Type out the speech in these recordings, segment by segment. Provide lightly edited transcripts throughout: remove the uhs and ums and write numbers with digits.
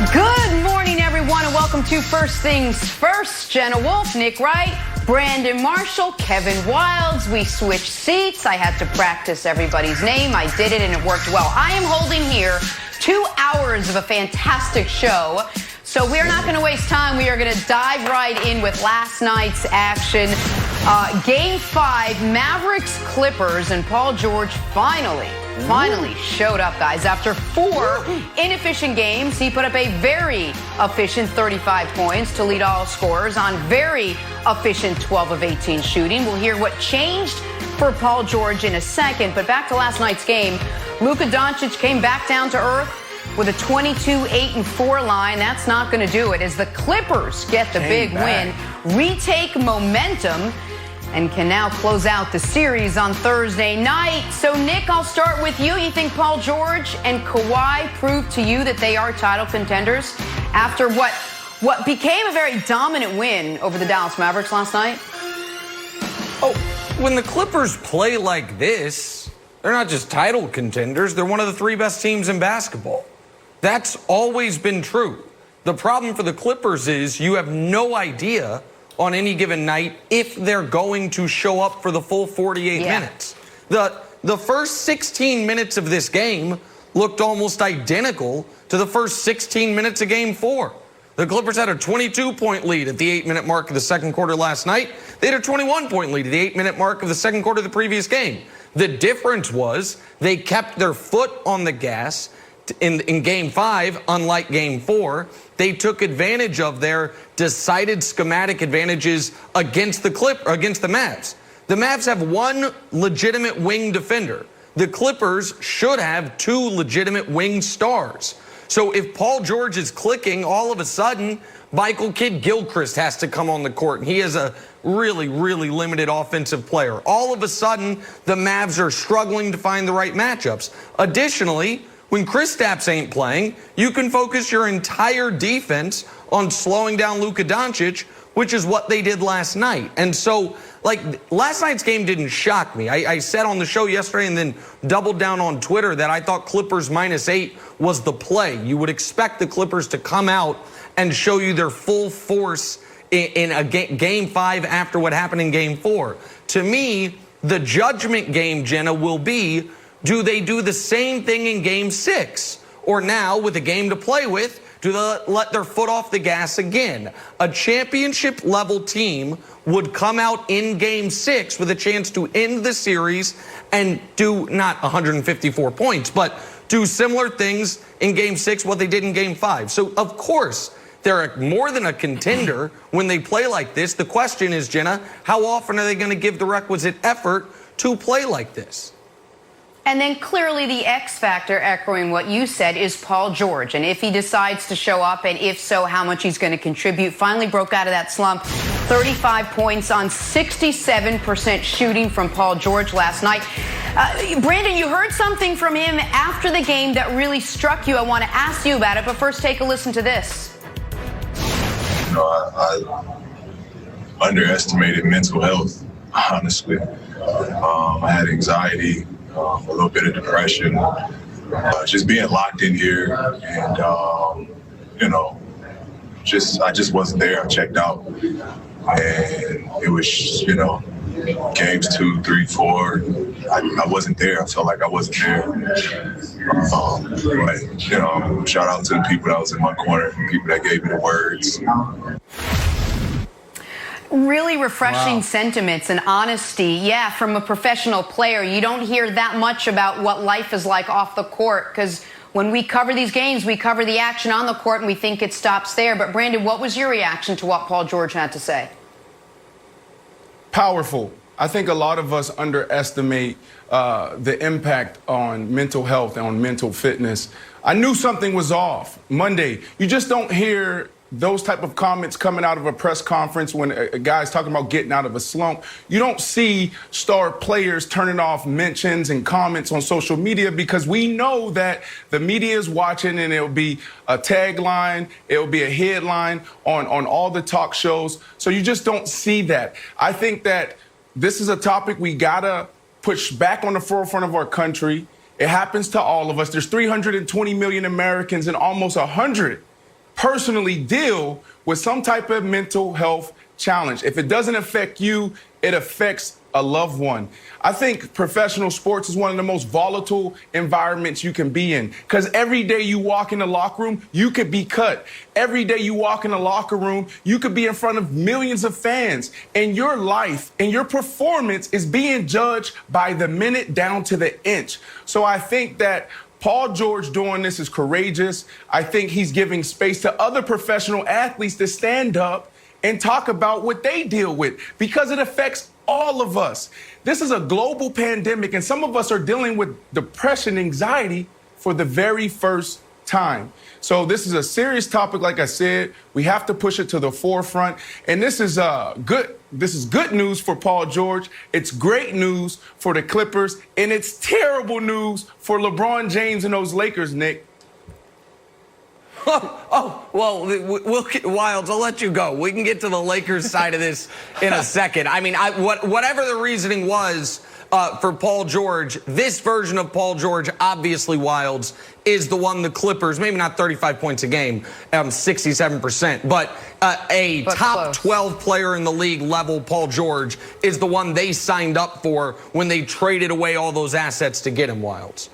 Good morning, everyone, and welcome to First Things First. Jenna Wolfe, Nick Wright, Brandon Marshall, Kevin Wilds. We switched seats. I had to practice everybody's name. I did it, and it worked well. I am holding here 2 hours of a fantastic show. So we're not going to waste time. We are going to dive right in with last night's action. Game 5, Mavericks Clippers, and Paul George finally showed up, guys. After 4 inefficient games, he put up a very efficient 35 points to lead all scorers on very efficient 12 of 18 shooting. We'll hear what changed for Paul George in a second. But back to last night's game, Luka Dončić came back down to earth with a 22-8-4 line. That's not going to do it as the Clippers get the big win, retake momentum, and can now close out the series on Thursday night. So, Nick, I'll start with you. You think Paul George and Kawhi proved to you that they are title contenders after what became a very dominant win over the Dallas Mavericks last night? Oh, when the Clippers play like this, they're not just title contenders. They're one of the 3 best teams in basketball. That's always been true. The problem for the Clippers is you have no idea on any given night if they're going to show up for the full 48 minutes. The first 16 minutes of this game looked almost identical to the first 16 minutes of Game 4. The Clippers had a 22-point lead at the 8-minute mark of the second quarter last night. They had a 21-point lead at the 8-minute mark of the second quarter of the previous game. The difference was they kept their foot on the gas in Game 5, unlike Game 4. They took advantage of their decided schematic advantages against the Mavs. The Mavs have 1 legitimate wing defender. The Clippers should have 2 legitimate wing stars. So if Paul George is clicking, all of a sudden, Michael Kidd-Gilchrist has to come on the court, and he is a really, really limited offensive player. All of a sudden, the Mavs are struggling to find the right matchups. Additionally, when Kristaps ain't playing, you can focus your entire defense on slowing down Luka Dončić, which is what they did last night. And so, last night's game didn't shock me. I said on the show yesterday and then doubled down on Twitter that I thought Clippers -8 was the play. You would expect the Clippers to come out and show you their full force in a Game 5 after what happened in Game 4. To me, the judgment game, Jenna, will be, do they do the same thing in Game 6? Or now, with a game to play with, do they let their foot off the gas again? A championship-level team would come out in Game 6 with a chance to end the series and do not 154 points, but do similar things in Game 6, what they did in Game 5. So, of course, they're more than a contender when they play like this. The question is, Jenna, how often are they going to give the requisite effort to play like this? And then clearly the X factor, echoing what you said, is Paul George. And if he decides to show up, and if so, how much he's going to contribute. Finally broke out of that slump. 35 points on 67% shooting from Paul George last night. Brandon, you heard something from him after the game that really struck you. I want to ask you about it, but first take a listen to this. You know, I underestimated mental health, honestly. I had anxiety. A little bit of depression, just being locked in here, and you know, I just wasn't there. I checked out, and it was, you know, games 2, 3, 4. I wasn't there. I felt like I wasn't there. But you know, shout out to the people that was in my corner, people that gave me the words. Really refreshing sentiments and honesty. Yeah, from a professional player, you don't hear that much about what life is like off the court, because when we cover these games, we cover the action on the court and we think it stops there. But Brandon, what was your reaction to what Paul George had to say? Powerful. I think a lot of us underestimate the impact on mental health and on mental fitness. I knew something was off Monday. You just don't hear those type of comments coming out of a press conference when a guy's talking about getting out of a slump. You don't see star players turning off mentions and comments on social media, because we know that the media is watching, and it'll be a tagline, it'll be a headline on all the talk shows. So you just don't see that. I think that this is a topic we gotta push back on the forefront of our country. It happens to all of us. There's 320 million Americans, and almost 100 personally deal with some type of mental health challenge. If it doesn't affect you, it affects a loved one. I think professional sports is one of the most volatile environments you can be in, because every day you walk in the locker room, you could be cut. Every day you walk in the locker room, you could be in front of millions of fans, and your life and your performance is being judged by the minute down to the inch. So I think that Paul George doing this is courageous. I think he's giving space to other professional athletes to stand up and talk about what they deal with, because it affects all of us. This is a global pandemic, and some of us are dealing with depression, anxiety for the very first time. So this is a serious topic. Like I said, we have to push it to the forefront. And this is good news for Paul George. It's great news for the Clippers, and it's terrible news for LeBron James and those Lakers, Nick. Well, Wilds, I'll let you go. We can get to the Lakers side of this in a second. I mean, whatever the reasoning was for Paul George, this version of Paul George, obviously, Wilds, is the one the Clippers, maybe not 35 points a game, 67%, but top 12 player in the league level, Paul George, is the one they signed up for when they traded away all those assets to get him, Wilds.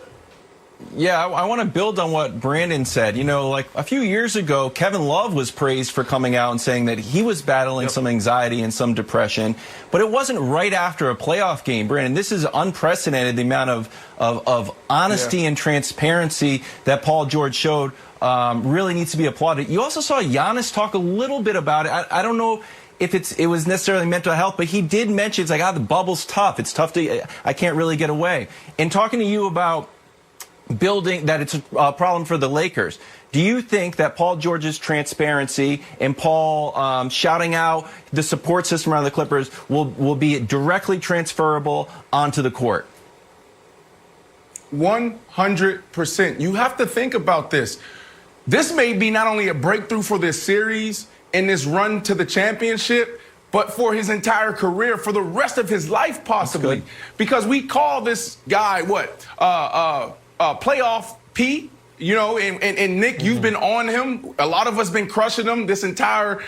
Yeah, I want to build on what Brandon said. You know, like a few years ago, Kevin Love was praised for coming out and saying that he was battling some anxiety and some depression, but it wasn't right after a playoff game. Brandon, this is unprecedented, the amount of honesty and transparency that Paul George showed. Really needs to be applauded. You also saw Giannis talk a little bit about it. I don't know if it was necessarily mental health, but he did mention, it's like, the bubble's tough. It's tough I can't really get away. And talking to you about building that it's a problem for the Lakers. Do you think that Paul George's transparency and Paul shouting out the support system around the Clippers will be directly transferable onto the court? 100%. You have to think about this. This may be not only a breakthrough for this series and this run to the championship, but for his entire career, for the rest of his life possibly. Because we call this guy, playoff P, you know, and Nick, you've been on him. A lot of us been crushing him this entire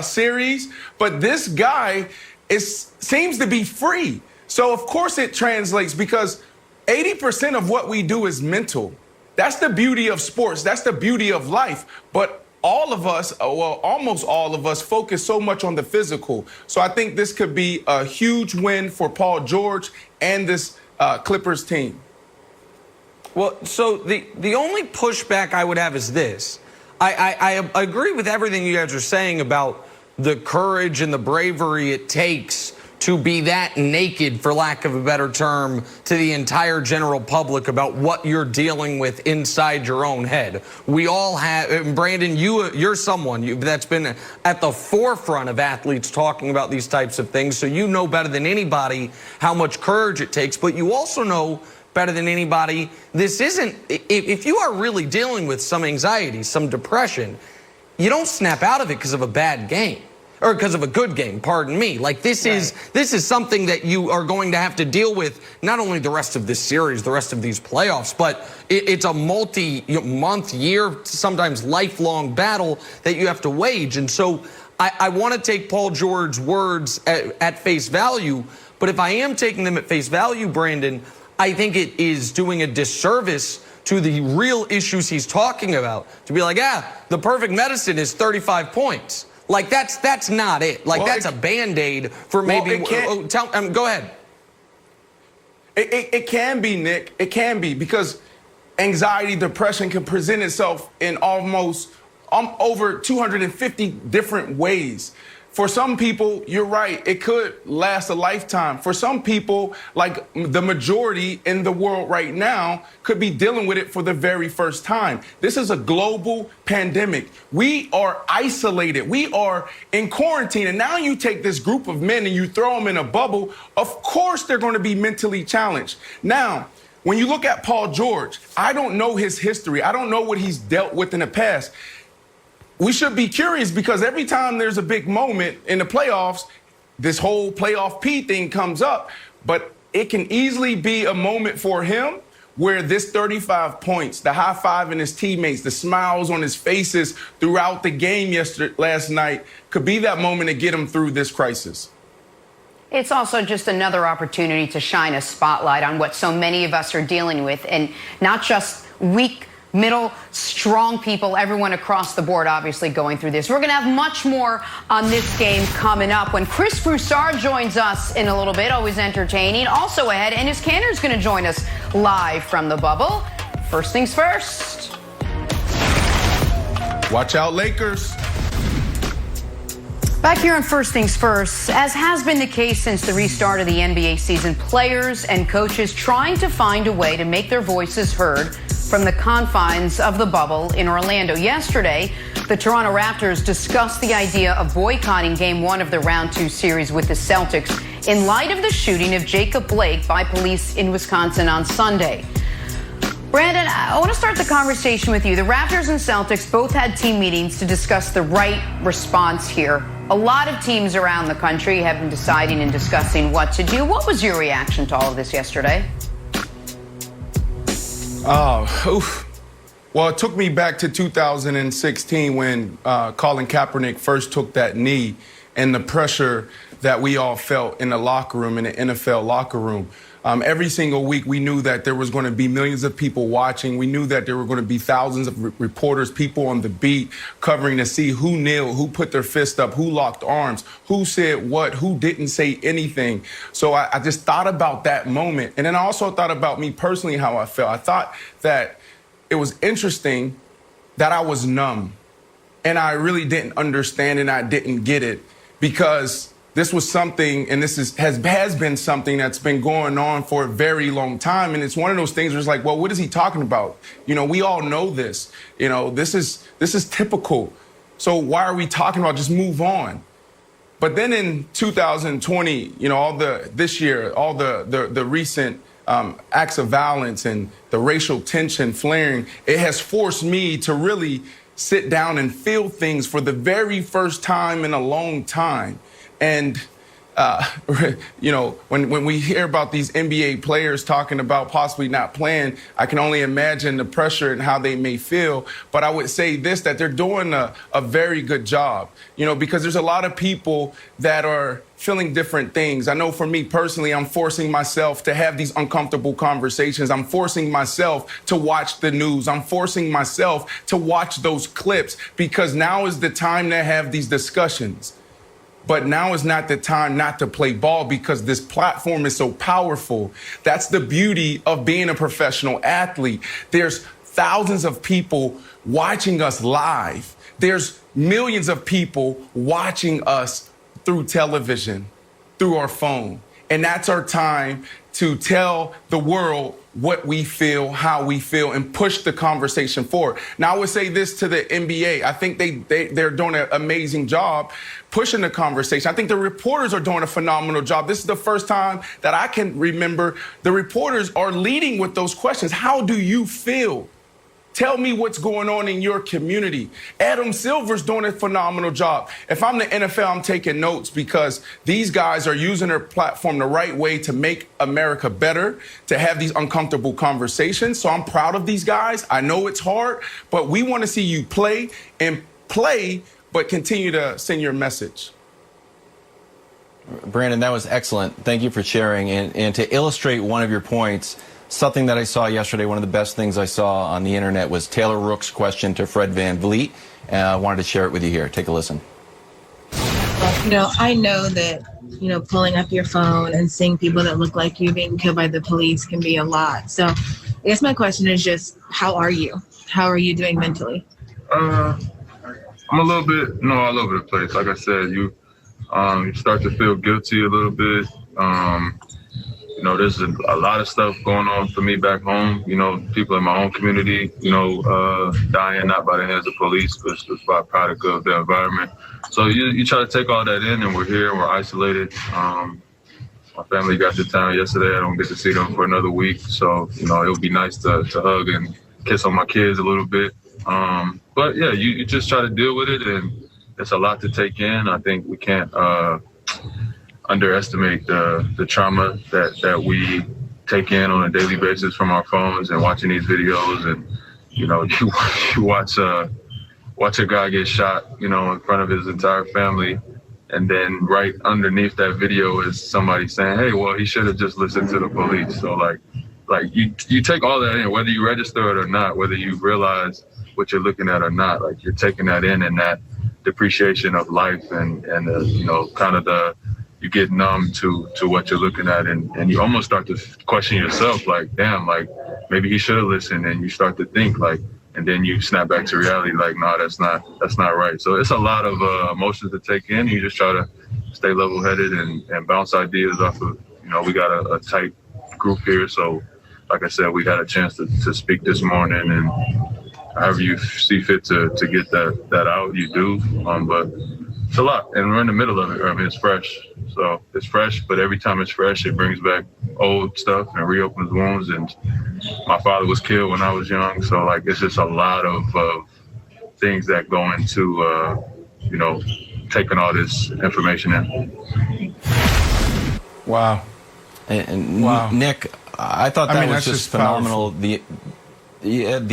series. But this guy seems to be free. So, of course, it translates, because 80% of what we do is mental. That's the beauty of sports. That's the beauty of life. But all of us, well, almost all of us, focus so much on the physical. So I think this could be a huge win for Paul George and this Clippers team. Well, so the only pushback I would have is this. I agree with everything you guys are saying about the courage and the bravery it takes to be that naked, for lack of a better term, to the entire general public about what you're dealing with inside your own head. We all have, Brandon, you're someone that's been at the forefront of athletes talking about these types of things, so you know better than anybody how much courage it takes, but you also know better than anybody, this isn't, if you are really dealing with some anxiety, some depression, you don't snap out of it because of a bad game. Or because of a good game, pardon me. Like, this is something that you are going to have to deal with, not only the rest of this series, the rest of these playoffs, but it's a multi-month, year, sometimes lifelong battle that you have to wage. And so I want to take Paul George's words at face value, but if I am taking them at face value, Brandon, I think it is doing a disservice to the real issues he's talking about. To be like, the perfect medicine is 35 points. Like, that's not it. Like, well, that's a Band-Aid for maybe... go ahead. It can be, Nick. It can be, because anxiety, depression can present itself in almost over 250 different ways. For some people, you're right, it could last a lifetime. For some people, like the majority in the world right now, could be dealing with it for the very first time. This is a global pandemic. We are isolated. We are in quarantine. And now you take this group of men and you throw them in a bubble. Of course, they're going to be mentally challenged. Now, when you look at Paul George, I don't know his history. I don't know what he's dealt with in the past. We should be curious, because every time there's a big moment in the playoffs, this whole playoff P thing comes up. But it can easily be a moment for him where this 35 points, the high five in his teammates, the smiles on his faces throughout the game last night could be that moment to get him through this crisis. It's also just another opportunity to shine a spotlight on what so many of us are dealing with, and not just weak, middle, strong people, everyone across the board obviously going through this. We're going to have much more on this game coming up when Chris Broussard joins us in a little bit, always entertaining. Also ahead, Enes Kanter is going to join us live from the bubble. First things first. Watch out, Lakers. Back here on First Things First, as has been the case since the restart of the NBA season, players and coaches trying to find a way to make their voices heard from the confines of the bubble in Orlando. Yesterday, the Toronto Raptors discussed the idea of boycotting Game 1 of the Round 2 series with the Celtics in light of the shooting of Jacob Blake by police in Wisconsin on Sunday. Brandon, I want to start the conversation with you. The Raptors and Celtics both had team meetings to discuss the right response here. A lot of teams around the country have been deciding and discussing what to do. What was your reaction to all of this yesterday? Well, it took me back to 2016 when Colin Kaepernick first took that knee and the pressure that we all felt in the locker room, in the NFL locker room. Every single week, we knew that there was going to be millions of people watching. We knew that there were going to be thousands of reporters, people on the beat, covering to see who kneeled, who put their fist up, who locked arms, who said what, who didn't say anything. So I just thought about that moment. And then I also thought about me personally, how I felt. I thought that it was interesting that I was numb. And I really didn't understand and I didn't get it because this was something, and this has been something that's been going on for a very long time. And it's one of those things where it's like, well, what is he talking about? You know, we all know this. You know, this is typical. So why are we talking about? Just move on. But then in 2020, you know, this year, all the recent acts of violence and the racial tension flaring, it has forced me to really sit down and feel things for the very first time in a long time. And, you know, when we hear about these NBA players talking about possibly not playing, I can only imagine the pressure and how they may feel. But I would say this, that they're doing a very good job, you know, because there's a lot of people that are feeling different things. I know for me personally, I'm forcing myself to have these uncomfortable conversations. I'm forcing myself to watch the news. I'm forcing myself to watch those clips because now is the time to have these discussions. But now is not the time not to play ball because this platform is so powerful. That's the beauty of being a professional athlete. There's thousands of people watching us live. There's millions of people watching us through television, through our phone. And that's our time to tell the world what we feel, how we feel, and push the conversation forward. Now, I would say this to the NBA. I think they're doing an amazing job pushing the conversation. I think the reporters are doing a phenomenal job. This is the first time that I can remember the reporters are leading with those questions. How do you feel? Tell me what's going on in your community. Adam Silver's doing a phenomenal job. If I'm the NFL, I'm taking notes because these guys are using their platform the right way to make America better, to have these uncomfortable conversations. So I'm proud of these guys. I know it's hard, but we want to see you play, but continue to send your message. Brandon, that was excellent. Thank you for sharing. And to illustrate one of your points, something that I saw yesterday, one of the best things I saw on the internet was Taylor Rook's question to Fred VanVleet. I wanted to share it with you here. Take a listen. You know, I know that, you know, pulling up your phone and seeing people that look like you being killed by the police can be a lot. So I guess my question is just, how are you? How are you doing mentally? I'm a little bit, all over the place. Like I said, you start to feel guilty a little bit. You know, there's a lot of stuff going on for me back home. You know, people in my own community, dying not by the hands of police, but just by a product of the environment. So you try to take all that in, and we're here, we're isolated. My family got to town yesterday. I don't get to see them for another week. So, you know, it would be nice to hug and kiss on my kids a little bit. But yeah, you just try to deal with it, and it's a lot to take in. I think we can't underestimate the trauma that we take in on a daily basis from our phones and watching these videos. And, you know, you watch a guy get shot, you know, in front of his entire family. And then right underneath that video is somebody saying, hey, well, he should have just listened to the police. So like you take all that in, whether you register it or not, whether you realize what you're looking at or not, like you're taking that in, and that depreciation of life and you know, kind of you get numb to what you're looking at, and you almost start to question yourself, like, damn, like maybe he should have listened, and you start to think like, and then you snap back to reality, like, no, that's not right. So it's a lot of emotions to take in. You just try to stay level-headed and bounce ideas off of, you know, we got a tight group here. So like I said, we had a chance to speak this morning, and however you see fit to get that out, you do. But it's a lot, and we're in the middle of it. I mean, it's fresh. So it's fresh, but every time it's fresh, it brings back old stuff and reopens wounds. And my father was killed when I was young. So, like, it's just a lot of things that go into, you know, taking all this information in. Wow. And wow. Nick, I thought that was just phenomenal. The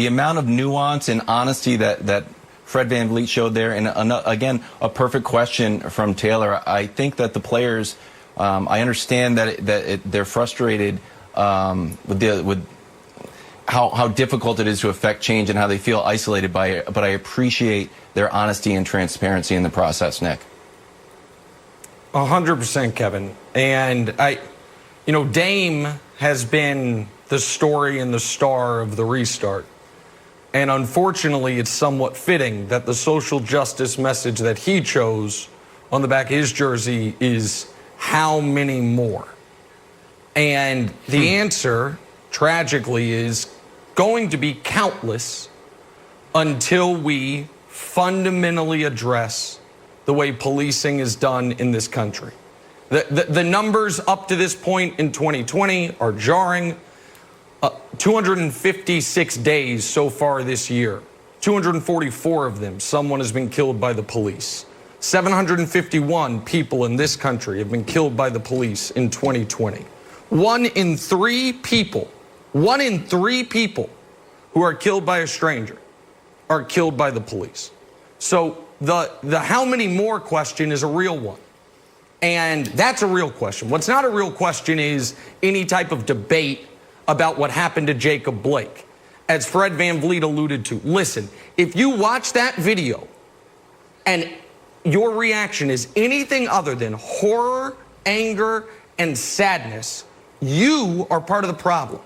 amount of nuance and honesty that Fred VanVleet showed there, and again, a perfect question from Taylor. I think that the players, I understand that they're frustrated with how difficult it is to affect change and how they feel isolated by it, but I appreciate their honesty and transparency in the process, Nick. 100%, Kevin. And you know, Dame has been the story and the star of the restart. And unfortunately, it's somewhat fitting that the social justice message that he chose on the back of his jersey is how many more? And the answer, tragically, is going to be countless until we fundamentally address the way policing is done in this country. The numbers up to this point in 2020 are jarring. 256 days so far this year. 244 of them, someone has been killed by the police. 751 people in this country have been killed by the police in 2020. 1 in 3 people who are killed by a stranger are killed by the police. So the how many more question is a real one. And that's a real question. What's not a real question is any type of debate about what happened to Jacob Blake. As Fred VanVleet alluded to, listen, if you watch that video and your reaction is anything other than horror, anger, and sadness, you are part of the problem.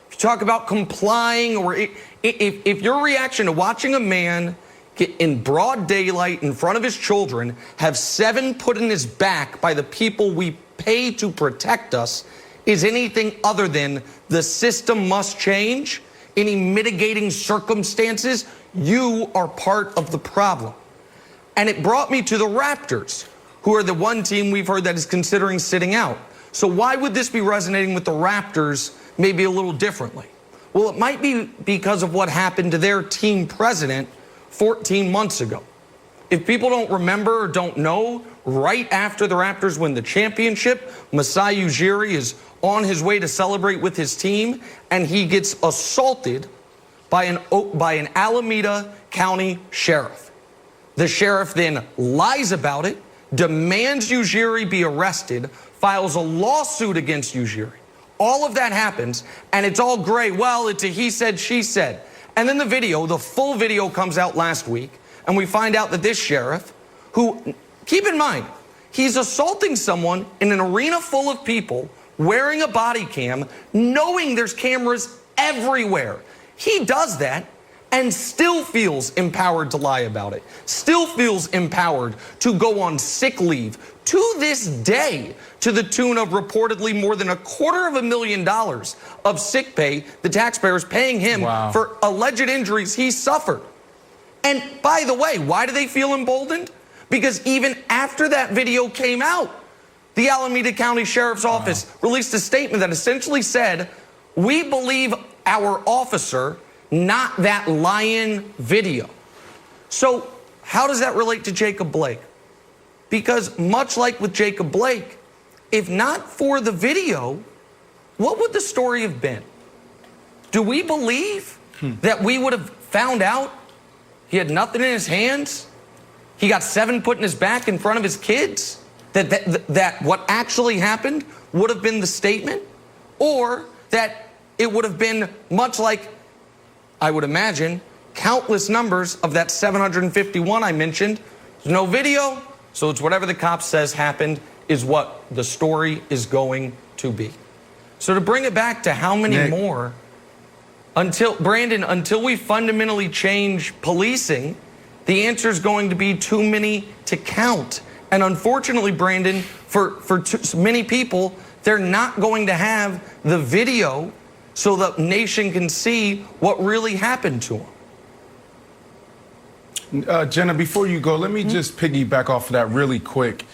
If you talk about complying, or if your reaction to watching a man get in broad daylight in front of his children, have 7 put in his back by the people we pay to protect us, is anything other than the system must change, any mitigating circumstances, you are part of the problem. And it brought me to the Raptors, who are the one team we've heard that is considering sitting out. So why would this be resonating with the Raptors maybe a little differently? Well, it might be because of what happened to their team president 14 months ago. If people don't remember or don't know, right after the Raptors win the championship, Masai Ujiri is on his way to celebrate with his team, and he gets assaulted by an Alameda County sheriff. The sheriff then lies about it, demands Ujiri be arrested, files a lawsuit against Ujiri. All of that happens, and it's all gray. Well, it's a he said, she said. And then the full video comes out last week, and we find out that this sheriff, who, keep in mind, he's assaulting someone in an arena full of people, wearing a body cam, knowing there's cameras everywhere. He does that and still feels empowered to lie about it, still feels empowered to go on sick leave to this day, to the tune of reportedly more than $250,000 of sick pay, the taxpayers paying him for alleged injuries he suffered. And by the way, why do they feel emboldened? Because even after that video came out, the Alameda County Sheriff's Office released a statement that essentially said, we believe our officer, not that lying video. So how does that relate to Jacob Blake? Because much like with Jacob Blake, if not for the video, what would the story have been? Do we believe that we would have found out he had nothing in his hands? He got 7 put in his back in front of his kids? That what actually happened would have been the statement? Or that it would have been much like, I would imagine, countless numbers of that 751 I mentioned. There's no video, so it's whatever the cop says happened is what the story is going to be. So to bring it back to how many more, until we fundamentally change policing, the answer is going to be too many to count. And unfortunately, Brandon, for many people, they're not going to have the video so the nation can see what really happened to them. Jenna, before you go, let me just piggyback off of that really quick.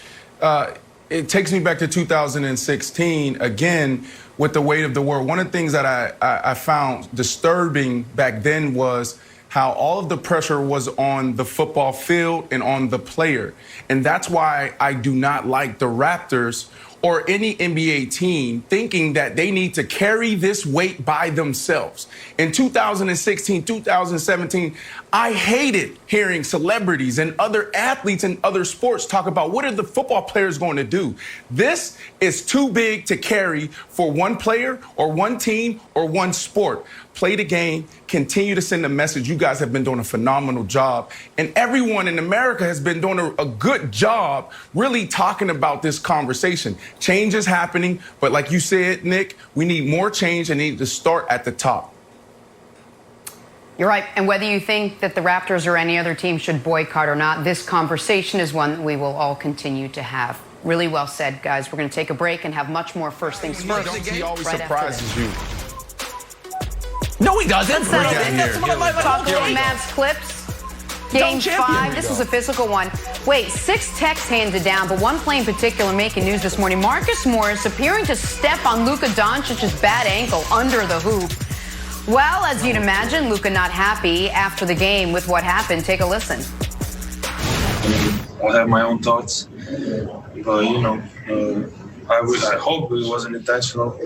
It takes me back to 2016, again, with the weight of the world. One of the things that I found disturbing back then was how all of the pressure was on the football field and on the player. And that's why I do not like the Raptors or any NBA team thinking that they need to carry this weight by themselves. In 2016, 2017, I hated hearing celebrities and other athletes in other sports talk about what are the football players going to do. This is too big to carry for one player or one team or one sport. Play the game, continue to send a message. You guys have been doing a phenomenal job. And everyone in America has been doing a good job really talking about this conversation. Change is happening, but like you said, Nick, we need more change and need to start at the top. You're right. And whether you think that the Raptors or any other team should boycott or not, this conversation is one that we will all continue to have. Really well said, guys. We're going to take a break and have much more First Things First. He always right surprises you. No, he doesn't. Let's settle this. Talk to the Mavs clips. Game 5. This was a physical one. Wait, 6 texts handed down, but one play in particular making news this morning. Marcus Morris appearing to step on Luka Dončić's bad ankle under the hoop. Well, as you'd imagine, Luka not happy after the game with what happened. Take a listen. I have my own thoughts, but I hope it wasn't intentional.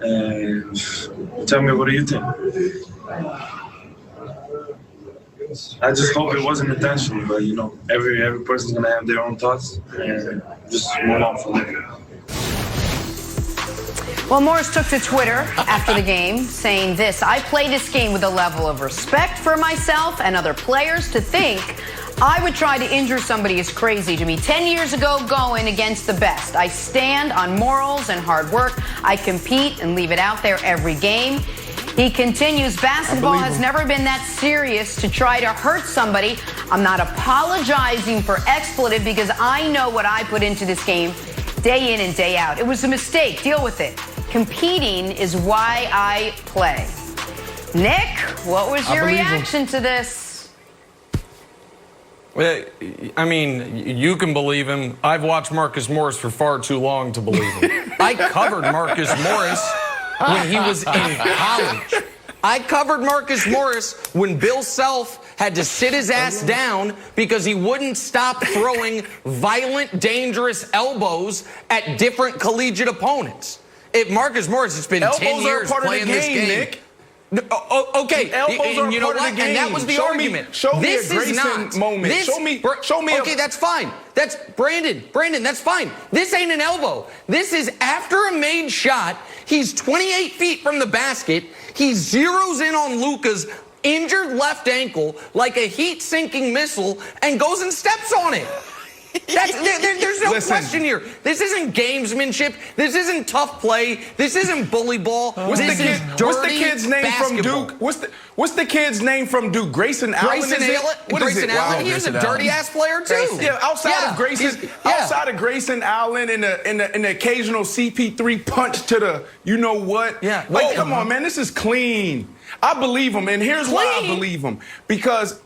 And tell me, what do you think? I just hope it wasn't intentional, but every person's gonna have their own thoughts, and just move on from there. Well, Morris took to Twitter after the game saying this: I play this game with a level of respect for myself and other players. To think I would try to injure somebody is crazy to me. 10 years ago, going against the best. I stand on morals and hard work. I compete and leave it out there every game. He continues, basketball has never been that serious to try to hurt somebody. I'm not apologizing for expletive because I know what I put into this game day in and day out. It was a mistake. Deal with it. Competing is why I play. Nick, what was your reaction to this? I mean, you can believe him. I've watched Marcus Morris for far too long to believe him. I covered Marcus Morris when he was in college. I covered Marcus Morris when Bill Self had to sit his ass down because he wouldn't stop throwing violent, dangerous elbows at different collegiate opponents. If Marcus Morris, it's been 10 years playing this game. Nick. Okay, and you know what? And that was the argument. Show me a Grayson moment. Show me. Okay, that's fine. That's Brandon, that's fine. This ain't an elbow. This is after a made shot. He's 28 feet from the basket. He zeroes in on Luka's injured left ankle like a heat-sinking missile and goes and steps on it. There's no question here. This isn't gamesmanship. This isn't tough play. This isn't bully ball. What's the kid's name basketball. from Duke? What's the kid's name from Duke? Grayson Allen. Grayson Allen. He was a dirty ass player too. Yeah, outside of Grayson Allen and the occasional CP3 punch to the you know what? Yeah. Like, come on, man. This is clean. I believe him, and here's why I believe him. Because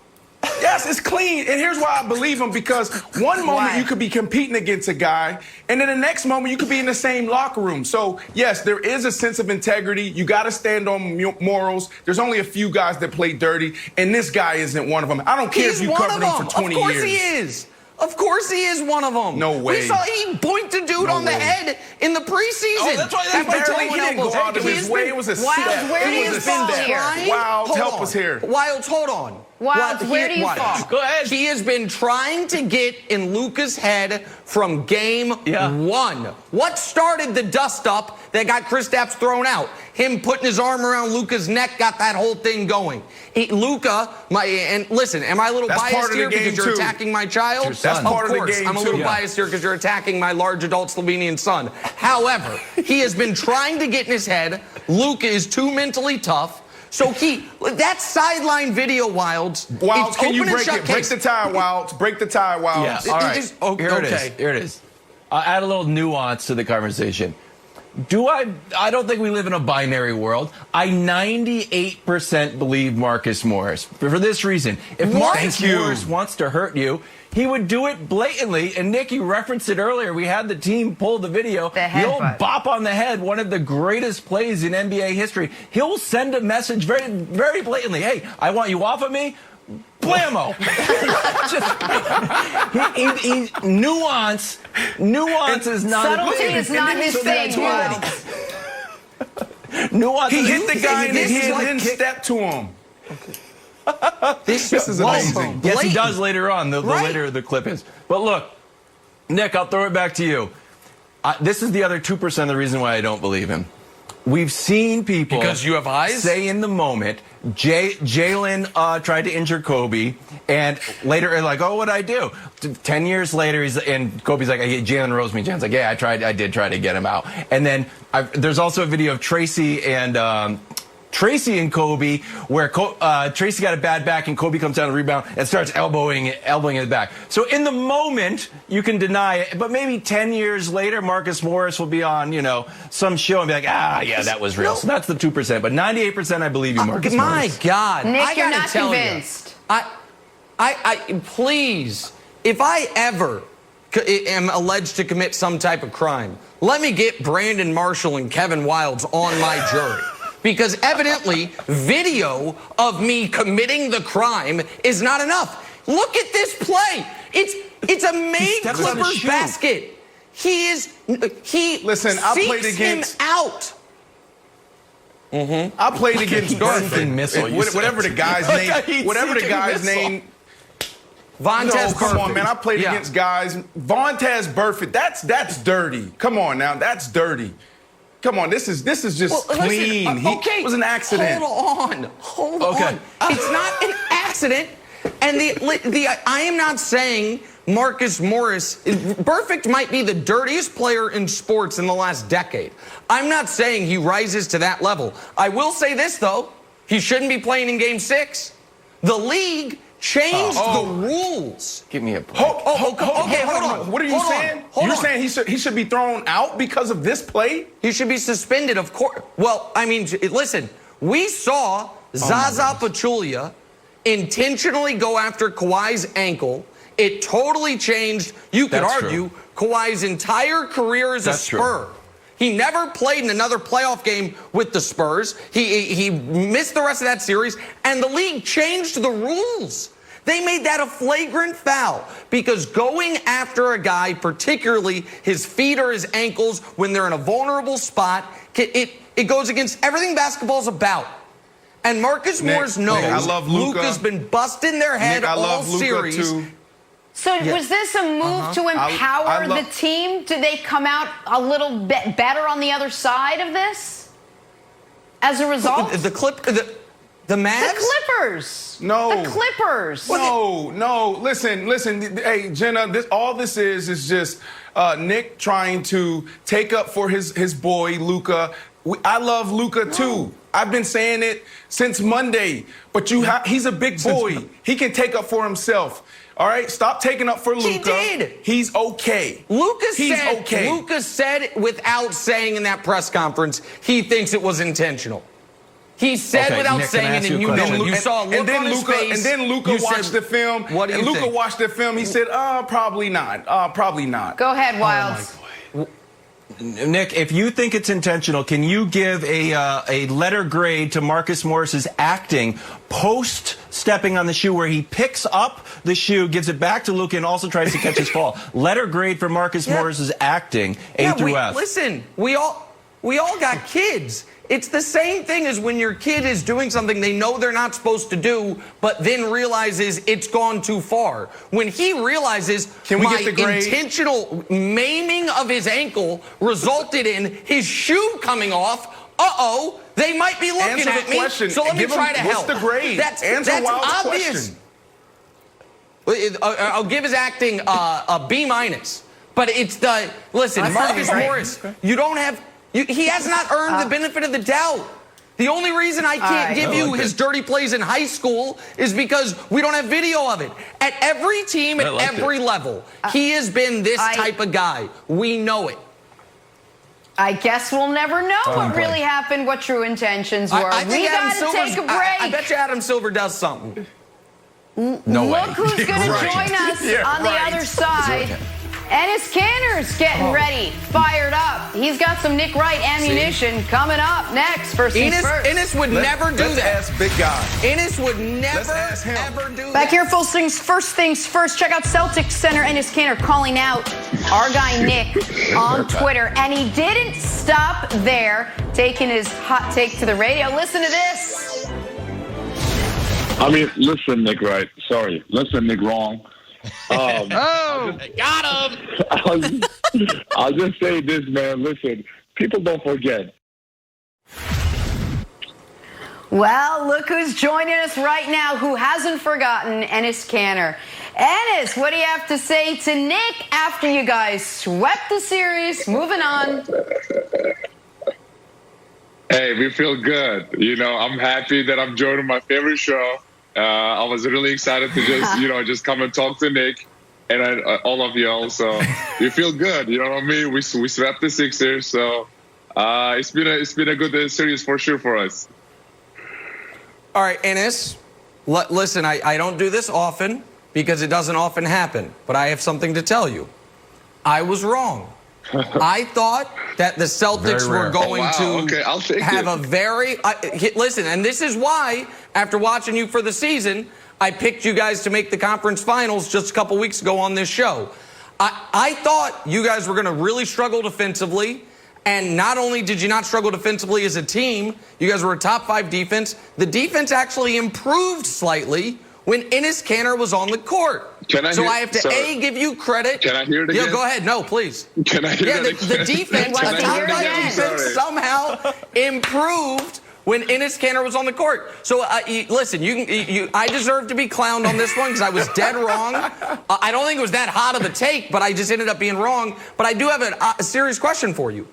yes, it's clean. And here's why I believe him. Because one moment you could be competing against a guy, and then the next moment you could be in the same locker room. So, yes, there is a sense of integrity. You got to stand on morals. There's only a few guys that play dirty, and this guy isn't one of them. I don't care if you covered him for 20 years. Of course he is. Of course he is one of them. No way. We saw he boinked a dude on the head in the preseason. Oh, that's why they Apparently he didn't go out of his way. It was a Wilds, step. where do It you was a fall step. here? Wilds, help us here. Wilds, hold on. Wilds, where do you fall? Go ahead. He has been trying to get in Luka's head from game one. What started the dust up that got Kristaps thrown out? Him putting his arm around Luka's neck got that whole thing going. Luka, and listen, am I a little biased here because you're attacking my child? That's part of the game, I'm a little biased here because you're attacking my large adult Slovenian son. However, he has been trying to get in his head. Luka is too mentally tough. So that sideline video, Wilds. Wilds, can you break it? Break the tie, Wilds. Break the tie, Wilds. Yeah. All right. Here it is. Here it is. I'll add a little nuance to the conversation. I don't think we live in a binary world. I 98% believe Marcus Morris. For this reason. If Marcus Morris wants to hurt you, he would do it blatantly. And Nick, you referenced it earlier. We had the team pull the video. The old bop on the head, one of the greatest plays in NBA history. He'll send a message very, very blatantly. Hey, I want you off of me. Blammo! Nuance is not subtlety is not his thing. Nuance. He hit the guy in the head and then stepped to him. This is amazing. Yes, he does later on. The later the clip is. But look, Nick, I'll throw it back to you. This is the other 2% of the reason why I don't believe him. We've seen people because you have eyes say in the moment, Jalen tried to injure Kobe, and later like, oh, what'd I do? 10 years later, and Kobe's like, Jalen rose me. Jalen's like, yeah, I did try to get him out. And then there's also a video of Tracy and Kobe, where Tracy got a bad back and Kobe comes down the rebound and starts elbowing it back. So in the moment, you can deny it, but maybe 10 years later, Marcus Morris will be on, some show and be like, yeah, that was real. So that's the 2%, but 98% I believe you, Marcus Morris. My God. Nick, you're not convinced. Please, if I ever am alleged to commit some type of crime, let me get Brandon Marshall and Kevin Wilds on my jury. Because evidently, video of me committing the crime is not enough. Look at this play. It's a made Clippers basket. Listen, I played against him out. I played against Perfect. Whatever the guy's name. Whatever the guy's name. Vontez come on, man. I played against guys. Vontez Burfict. That's dirty. Come on now. That's dirty. Come on, this is just clean. It was an accident. Hold on. It's not an accident. And I am not saying Marcus Morris. Burfict might be the dirtiest player in sports in the last decade. I'm not saying he rises to that level. I will say this though: he shouldn't be playing in Game 6. The league changed the rules. Give me a break. Okay, hold on. What are you saying? You're saying he should be thrown out because of this play? He should be suspended, of course. Well, I mean, listen, we saw Zaza Pachulia intentionally go after Kawhi's ankle. It totally changed, you could argue, Kawhi's entire career as a Spur. He never played in another playoff game with the Spurs. He missed the rest of that series, and the league changed the rules. They made that a flagrant foul because going after a guy, particularly his feet or his ankles, when they're in a vulnerable spot, it goes against everything basketball's about. And Marcus Morris knows I love Luka. Luka's been busting their head all series. Too. So was this a move to empower the team? Did they come out a little bit better on the other side of this as a result? The Mavs? The Clippers. No. The Clippers. No. Listen. Hey, Jenna, all this is just Nick trying to take up for his boy, Luka. I love Luka, too. I've been saying it since Monday. But he's a big boy. He can take up for himself. All right? Stop taking up for Luka. He did. He's okay. Luka said without saying in that press conference, he thinks it was intentional. He said without Nick, saying it, and you know it. You saw a look on his face. And then Luka watched the film. What do you think? Luka watched the film. He said, probably not. Probably not. Go ahead, Wilds. Nick, if you think it's intentional, can you give a letter grade to Marcus Morris's acting post stepping on the shoe, where he picks up the shoe, gives it back to Luka, and also tries to catch his fall? Letter grade for Marcus Morris's acting, A through F. Listen, we all got kids. It's the same thing as when your kid is doing something they know they're not supposed to do, but then realizes it's gone too far. When he realizes my intentional maiming of his ankle resulted in his shoe coming off, they might be looking at me. So let me try to help. What's the grade? That's obvious. I'll give his acting a B-. But it's listen, Marcus Morris, you don't have... he has not earned the benefit of the doubt. The only reason I can't give you his dirty plays in high school is because we don't have video of it. At every team, at every level, he has been this type of guy. We know it. I guess we'll never know what really happened, what true intentions were. We got to take a break. I bet you Adam Silver does something. No way. Look who's going to join us on the other side. Enes Kanter's getting ready, fired up. He's got some Nick Wright ammunition coming up next. First things first. Enes would never do that. Let's ask big guy. Enes would never, ever do that. Back here, first things first. Check out Celtics center Enes Kanter calling out our guy Nick on Twitter. And he didn't stop there, taking his hot take to the radio. Listen to this. I mean, listen, Nick Wright. Sorry. Listen, Nick Wrong. Got him. I'll just say this, man. Listen, people don't forget. Well, look who's joining us right now, who hasn't forgotten, Enes Kanter. Enes, what do you have to say to Nick after you guys swept the series? Moving on. Hey, we feel good. You know, I'm happy that I'm joining my favorite show. I was really excited to just come and talk to Nick and all of y'all. So we feel good. You know what I mean? We swept the Sixers. So it's been a good series for sure for us. All right, Enes, listen, I don't do this often because it doesn't often happen, but I have something to tell you. I was wrong. I thought that the Celtics were going to have a very... listen, and this is why, after watching you for the season, I picked you guys to make the conference finals just a couple weeks ago on this show. I thought you guys were going to really struggle defensively, and not only did you not struggle defensively as a team, you guys were a top 5 defense. The defense actually improved slightly when Enes Kanter was on the court. I have to, give you credit. Can I hear it again? Yeah, go ahead. No, please. Can I hear it again? The defense, the top 5 defense somehow improved when Enes Kanter was on the court. So, listen, I deserve to be clowned on this one because I was dead wrong. I don't think it was that hot of a take, but I just ended up being wrong. But I do have a serious question for you.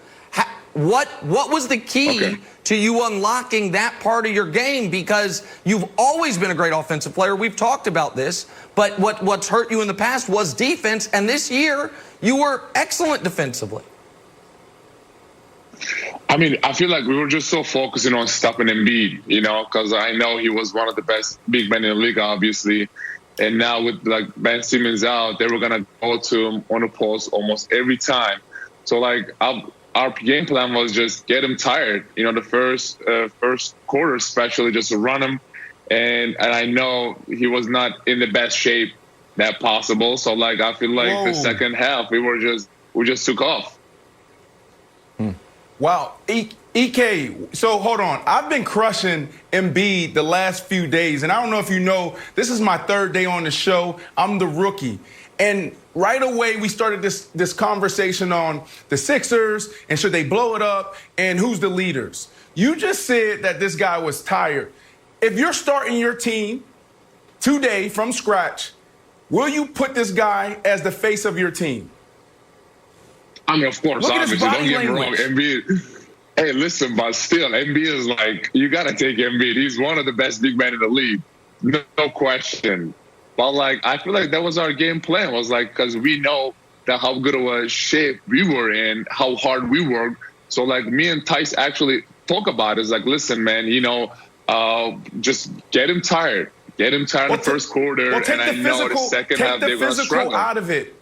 What was the key to you unlocking that part of your game? Because you've always been a great offensive player. We've talked about this. But what's hurt you in the past was defense. And this year, you were excellent defensively. I mean, I feel like we were just so focusing on stopping Embiid, because I know he was one of the best big men in the league, obviously. And now with Ben Simmons out, they were going to go to him on the post almost every time. So our game plan was just get him tired. The first quarter especially, just to run him. And I know he was not in the best shape that possible. So I feel like the second half we just took off. Wow. EK, so hold on. I've been crushing Embiid the last few days. And I don't know if you know, this is my 3rd day on the show. I'm the rookie. And right away, we started this conversation on the Sixers and should they blow it up and who's the leaders. You just said that this guy was tired. If you're starting your team today from scratch, will you put this guy as the face of your team? I mean, of course, obviously, don't get me wrong. Embiid, hey, listen, but still, Embiid is you got to take Embiid. He's one of the best big men in the league. No question. But, I feel like that was our game plan. Was because we know that how good of a shape we were in, how hard we worked. So, me and Tice actually talk about it. It's listen, man, just get him tired. Get him tired in the first quarter. And I know the second half they're going to struggle. Out of it.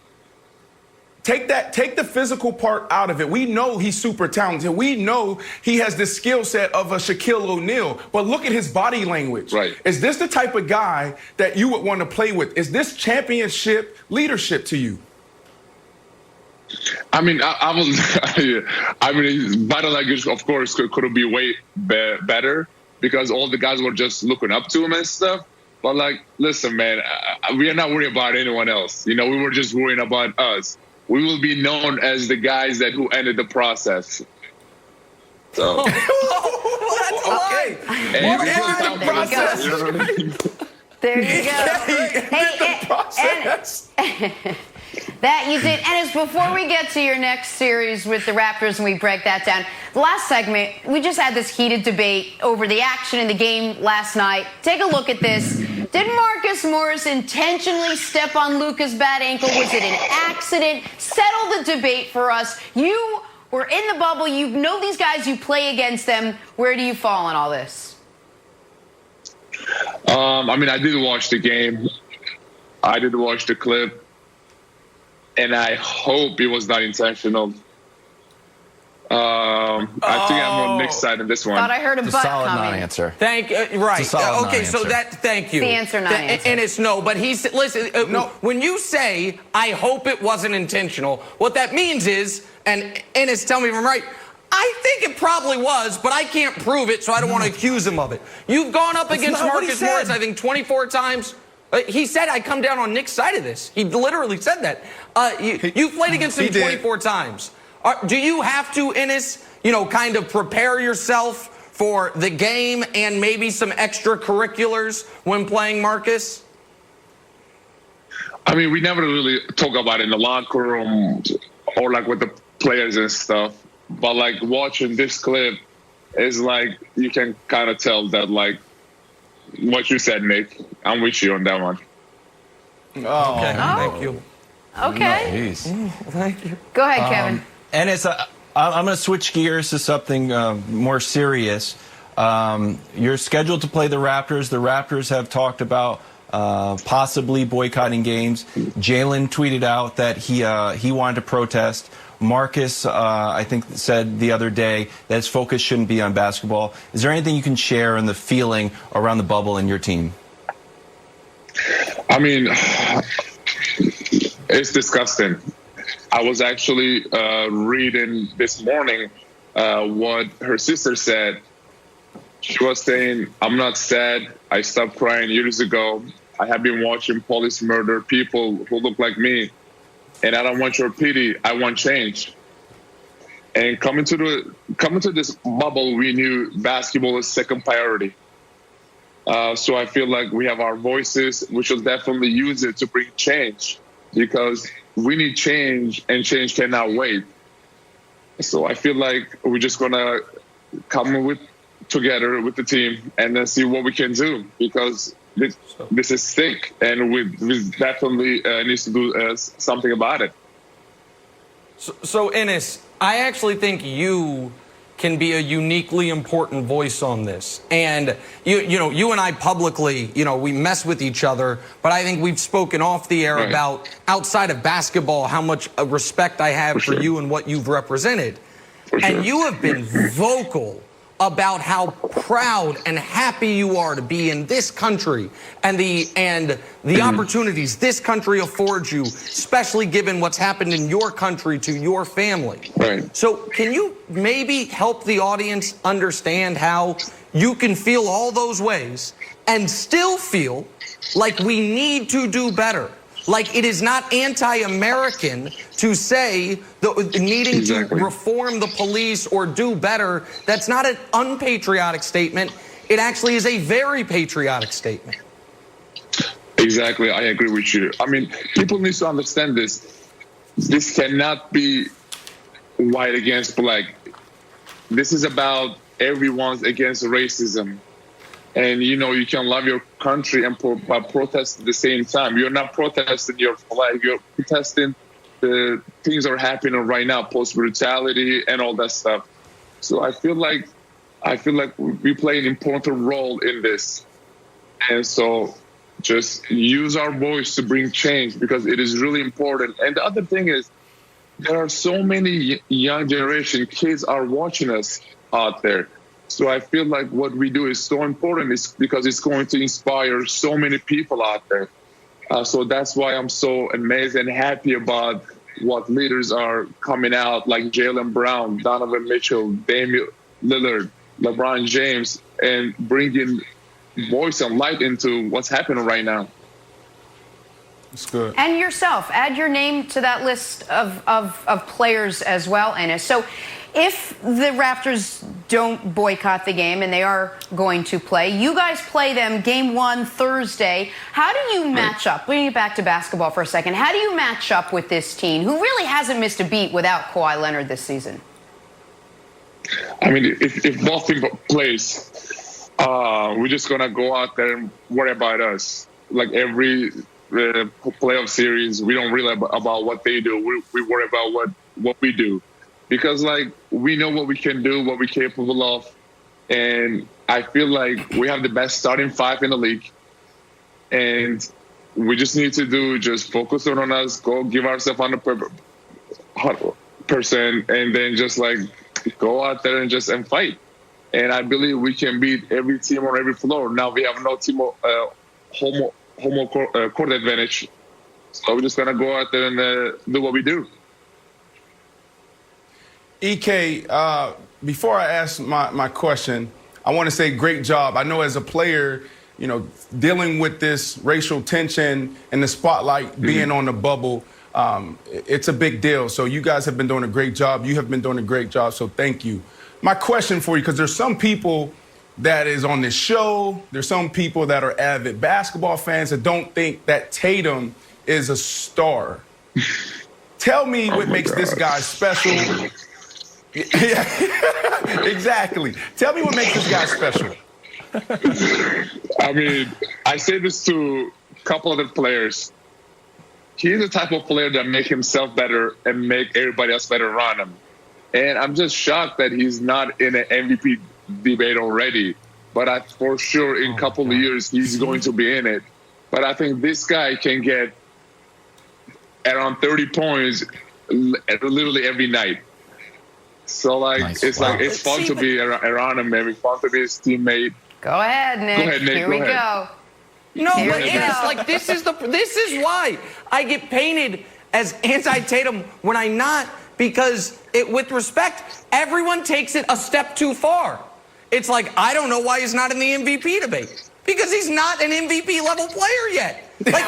Take the physical part out of it. We know he's super talented. We know he has the skill set of a Shaquille O'Neal. But look at his body language. Right. Is this the type of guy that you would want to play with? Is this championship leadership to you? I mean, his body language, of course, could be way better because all the guys were just looking up to him and stuff. But, like, listen, man, we are not worried about anyone else. We were just worrying about us. We will be known as the guys who ended the process. So. Okay. And there you go. That you did. And before we get to your next series with the Raptors and we break that down, the last segment, we just had this heated debate over the action in the game last night. Take a look at this. Did Marcus Morris intentionally step on Luka's bad ankle? Was it an accident? Settle the debate for us. You were in the bubble. You know these guys. You play against them. Where do you fall on all this? I mean, I did watch the game. I did watch the clip. And I hope it was not intentional. I think I'm on Nick's side in this one. Thought I heard a butt solid coming. non-answer. Right. Okay, so thank you. The answer, not answer. And it's no, but listen, no. When you say, I hope it wasn't intentional, what that means is, and Enes, tell me if I'm right, I think it probably was, but I can't prove it, so I don't want to accuse him of it. You've gone up against Marcus Morris, I think, 24 times. He said, I come down on Nick's side of this. He literally said that. You've played against him 24 times. Do you have to, Enes, kind of prepare yourself for the game and maybe some extracurriculars when playing Marcus? I mean, we never really talk about it in the locker room or like with the players and stuff. But like watching this clip is like, you can kind of tell that like what you said, Nick. I'm with you on that one. Oh, okay. Thank you. Okay. Thank you. Go ahead, Kevin. And I'm going to switch gears to something more serious. You're scheduled to play the Raptors. The Raptors have talked about possibly boycotting games. Jalen tweeted out that he wanted to protest. Marcus, I think, said the other day that his focus shouldn't be on basketball. Is there anything you can share in the feeling around the bubble and your team? I mean, it's disgusting. I was actually reading this morning what her sister said. She was saying, I'm not sad. I stopped crying years ago. I have been watching police murder people who look like me. And I don't want your pity. I want change. And coming to this bubble, we knew basketball was second priority. So I feel like we have our voices. We should definitely use it to bring change because we need change, and change cannot wait. So I feel like we're just gonna come together with the team and then see what we can do because this is sick, and we definitely needs to do something about it. So Enes, I actually think you can be a uniquely important voice on this. And you and I publicly, we mess with each other, but I think we've spoken off the air about outside of basketball how much respect I have for you and what you've represented. And you have been vocal about how proud and happy you are to be in this country and the opportunities this country affords you, especially given what's happened in your country to your family. Right. So can you maybe help the audience understand how you can feel all those ways and still feel like we need to do better? Like it is not anti-American to say needing to reform the police or do better. That's not an unpatriotic statement. It actually is a very patriotic statement. Exactly. I agree with you. I mean, people need to understand this. This cannot be white against black. This is about everyone's against racism. And, you can love your country and protest at the same time. You're not protesting your flag. You're protesting the things that are happening right now, post-brutality and all that stuff. So I feel like we play an important role in this. And so just use our voice to bring change because it is really important. And the other thing is, there are so many young generation kids are watching us out there. So I feel like what we do is so important is because it's going to inspire so many people out there. So that's why I'm so amazed and happy about what leaders are coming out, like Jaylen Brown, Donovan Mitchell, Damian Lillard, LeBron James, and bringing voice and light into what's happening right now. It's good. And yourself, add your name to that list of players as well, Enes. So if the Raptors don't boycott the game, and they are going to play, you guys play them game 1 Thursday. How do you match up? Bringing it back to basketball for a second. How do you match up with this team who really hasn't missed a beat without Kawhi Leonard this season? I mean, if both teams plays, we're just going to go out there and worry about us. Like every playoff series, we don't really about what they do. We worry about what we do. Because, like, we know what we can do, what we're capable of. And I feel like we have the best starting 5 in the league. And we just need to just focus on us, go give ourselves 100%, and then just, like, go out there and fight. And I believe we can beat every team on every floor. Now we have no team home court advantage. So we're just going to go out there and do what we do. EK, before I ask my question, I want to say great job. I know as a player, dealing with this racial tension and the spotlight being on the bubble, it's a big deal. So you guys have been doing a great job. You have been doing a great job, so thank you. My question for you, because there's some people that is on this show, there's some people that are avid basketball fans that don't think that Tatum is a star. Tell me what makes this guy special. Yeah, exactly. Tell me what makes this guy special. I mean, I say this to a couple other players. He's the type of player that make himself better and make everybody else better around him. And I'm just shocked that he's not in an MVP debate already. But for sure, in a couple of years, he's going to be in it. But I think this guy can get around 30 points literally every night. So, like, nice. It's fun to be around him, man. It's fun to be his teammate. Go ahead, Nick. Go ahead, Nick. Here we go. No, but it's like this is why I get painted as anti-Tatum when I'm not, because with respect, everyone takes it a step too far. It's like, I don't know why he's not in the MVP debate, because he's not an MVP level player yet. Like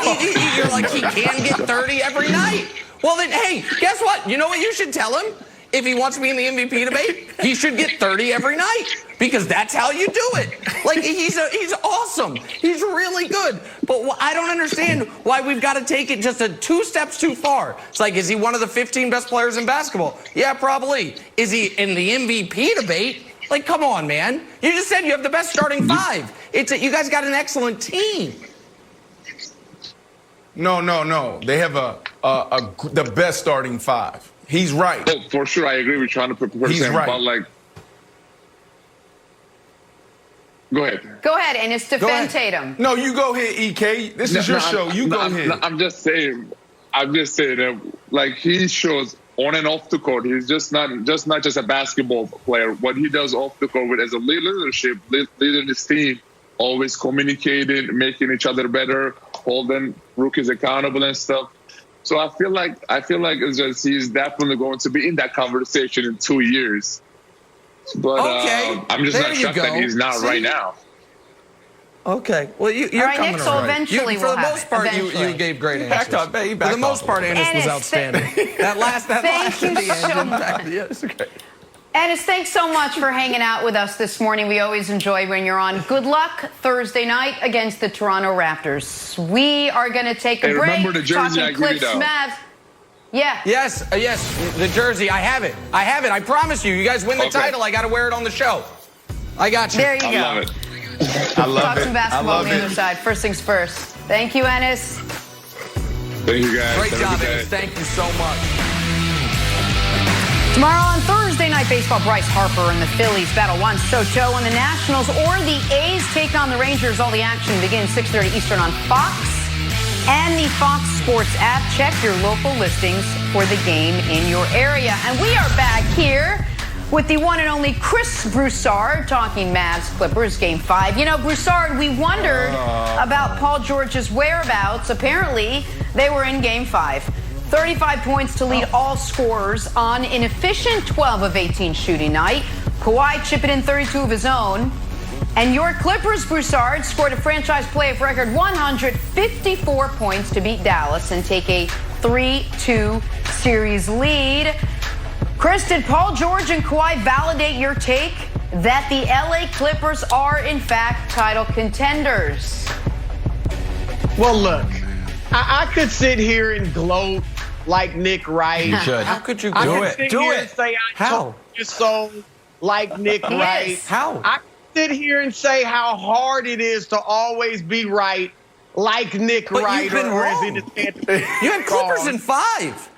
you're like, he can get 30 every night. Well then, hey, guess what? You know what you should tell him? If he wants to be in the MVP debate, he should get 30 every night, because that's how you do it. Like, he's awesome. He's really good. But I don't understand why we've got to take it just 2 steps too far. It's like, is he one of the 15 best players in basketball? Yeah, probably. Is he in the MVP debate? Like, come on, man. You just said you have the best starting 5. You guys got an excellent team. No. They have the best starting 5. He's right. Oh, for sure, I agree with you 100%. He's right. But, like, go ahead. Go ahead, and it's defend Tatum. No, you go ahead, EK. This is your show. You go ahead. I'm just saying that, like, he shows on and off the court. He's just not a basketball player. What he does off the court with as a leadership, leading his team, always communicating, making each other better, holding rookies accountable and stuff. So I feel like it's just, he's definitely going to be in that conversation in 2 years. But okay. I'm just not shocked that he's not right now. Okay. Well, you're all right, coming Nick, so around. Eventually for the most part, you gave great answers. For the most part, Enes was outstanding. that last at the end. Yes, okay. Enes, thanks so much for hanging out with us this morning. We always enjoy when you're on. Good luck Thursday night against the Toronto Raptors. We are going to take a break. Remember the jersey I Clips, gave you, Mavs. Yeah. Yes, the jersey. I have it. I promise you. You guys win the title. I got to wear it on the show. I got you. There you go. I love it. I love Talk it. some basketball on the other side. First things first. Thank you, Enes. Thank you, guys. Great job, Enes. Thank you so much. Tomorrow on Thursday Night Baseball, Bryce Harper and the Phillies battle Juan Soto, and the Nationals or the A's take on the Rangers. All the action begins 6:30 Eastern on Fox. and the Fox Sports app. Check your local listings for the game in your area. And we are back here with the one and only Chris Broussard talking Mavs Clippers Game 5. You know, Broussard, we wondered about Paul George's whereabouts. Apparently, they were in Game 5. 35 points to lead all scorers on an efficient 12 of 18 shooting night. Kawhi chipping in 32 of his own. And your Clippers, Broussard, scored a franchise play of record 154 points to beat Dallas and take a 3-2 series lead. Chris, did Paul George and Kawhi validate your take that the LA Clippers are, in fact, title contenders? Well, look, I could sit here and gloat like Nick Wright. You should. How could you I do could it? sit Do here it. and say I How? told you so like Nick Wright. How? I could sit here and say how hard it is to always be right like Nick But Wright. you've been wrong. You had Clippers in 5.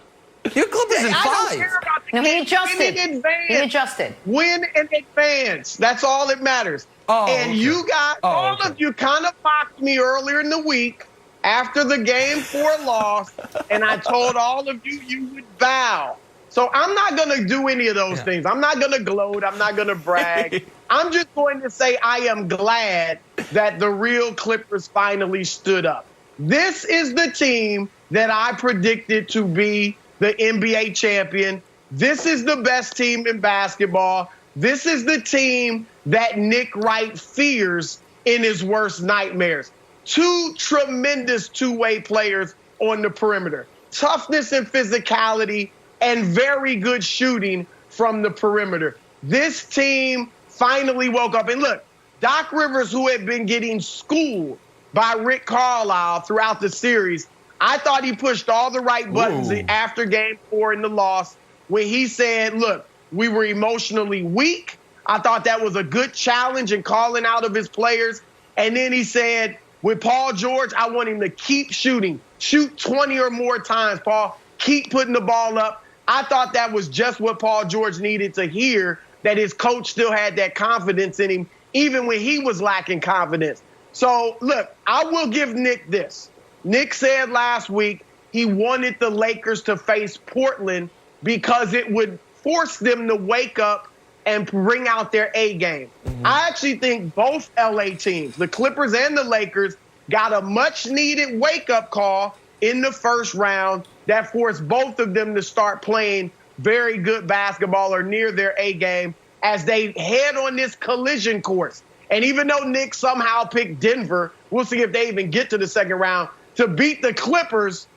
You had Clippers in 5. I don't care about the No, he game. adjusted. Win in advance. He adjusted. Win in advance. That's all that matters. Oh, and okay. you guys, all of you kind of mocked me earlier in the week after the Game 4 loss, and I told all of you you would bow. So I'm not going to do any of those things. I'm not going to gloat. I'm not going to brag. I'm just going to say I am glad that the real Clippers finally stood up. This is the team that I predicted to be the NBA champion. This is the best team in basketball. This is the team that Nick Wright fears in his worst nightmares. 2 tremendous two-way players on the perimeter. Toughness and physicality and very good shooting from the perimeter. This team finally woke up. And look, Doc Rivers, who had been getting schooled by Rick Carlisle throughout the series, I thought he pushed all the right buttons after Game 4 in the loss when he said, look, we were emotionally weak. I thought that was a good challenge in calling out of his players. And then he said, with Paul George, I want him to keep shooting. Shoot 20 or more times, Paul. Keep putting the ball up. I thought that was just what Paul George needed to hear, that his coach still had that confidence in him, even when he was lacking confidence. So, look, I will give Nick this. Nick said last week he wanted the Lakers to face Portland because it would force them to wake up and bring out their A game. I actually think both LA teams, the Clippers and the Lakers, got a much-needed wake-up call in the first round that forced both of them to start playing very good basketball or near their A game as they head on this collision course. And even though Nick somehow picked Denver, we'll see if they even get to the second round, to beat the Clippers,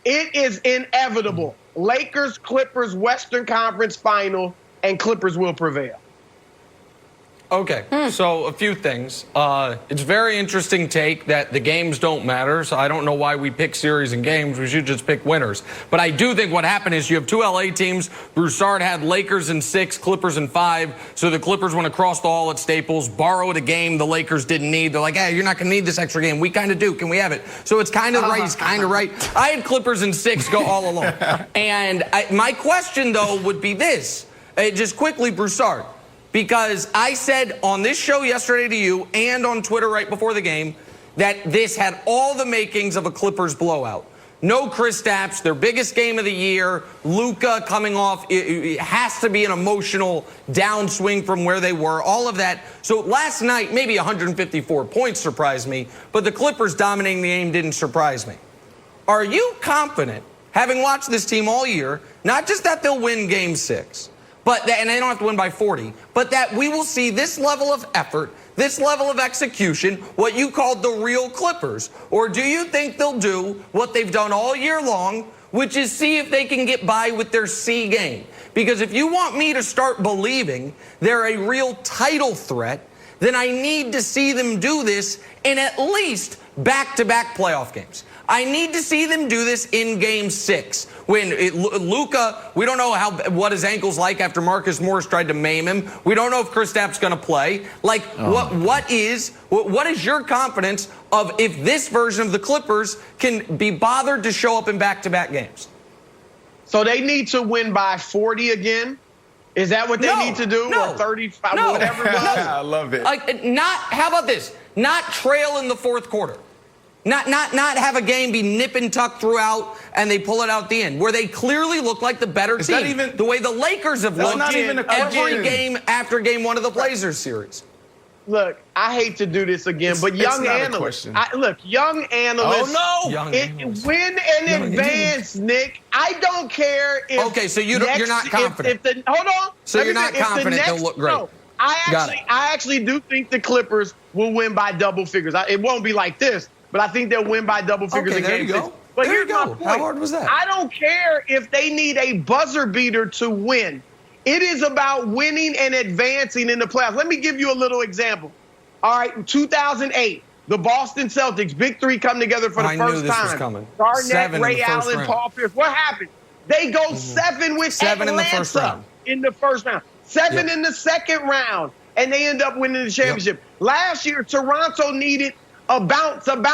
it is inevitable. Lakers, Clippers, Western Conference Final, and Clippers will prevail. Okay, so a few things. It's a very interesting take that the games don't matter, so I don't know why we pick series and games. We should just pick winners. But I do think what happened is you have 2 LA teams. Broussard had Lakers in 6, Clippers in 5. So the Clippers went across the hall at Staples, borrowed a game the Lakers didn't need. They're like, hey, you're not going to need this extra game. We kind of do. Can we have it? So it's kind of right. He's kind of right. I had Clippers in 6 go all along. And my question, though, would be this. Just quickly, Broussard. Because I said on this show yesterday to you and on Twitter right before the game that this had all the makings of a Clippers blowout. No Kristaps, their biggest game of the year. Luka coming off. It has to be an emotional downswing from where they were. All of that. So last night, maybe 154 points surprised me, but the Clippers dominating the game didn't surprise me. Are you confident, having watched this team all year, not just that they'll win Game 6, and they don't have to win by 40, but that we will see this level of effort, this level of execution, what you called the real Clippers? Or do you think they'll do what they've done all year long, which is see if they can get by with their C game? Because if you want me to start believing they're a real title threat, then I need to see them do this in at least back-to-back playoff games. I need to see them do this in Game 6. When Luka, we don't know what his ankle's like after Marcus Morris tried to maim him. We don't know if Kristaps going to play. Like, what is your confidence of if this version of the Clippers can be bothered to show up in back-to-back games? So they need to win by 40 again? Is that what they need to do? Or 35, whatever it was? I love it. How about this? Not trail in the fourth quarter. Not have a game be nip and tuck throughout and they pull it out at the end, where they clearly look like the better team. That even, the way the Lakers have looked every game after game one of the Blazers series. Look, I hate to do this again, but young analysts. Young analysts. Oh, no. Win and advance, Nick. I don't care if. Okay, so you're not confident. Hold on. So you're not confident they'll look great. No, I actually do think the Clippers will win by double figures. It won't be like this, but I think they'll win by double figures in Game 6. But here's my point. How hard was that? I don't care if they need a buzzer beater to win. It is about winning and advancing in the playoffs. Let me give you a little example. All right, 2008, the Boston Celtics, big three come together for the first time. I knew this was coming. Garnett, Ray Allen, Paul Pierce. What happened? They go 7 with Atlanta in the first round. In the first round. 7 in the second round, and they end up winning the championship. Last year, Toronto needed a bounce from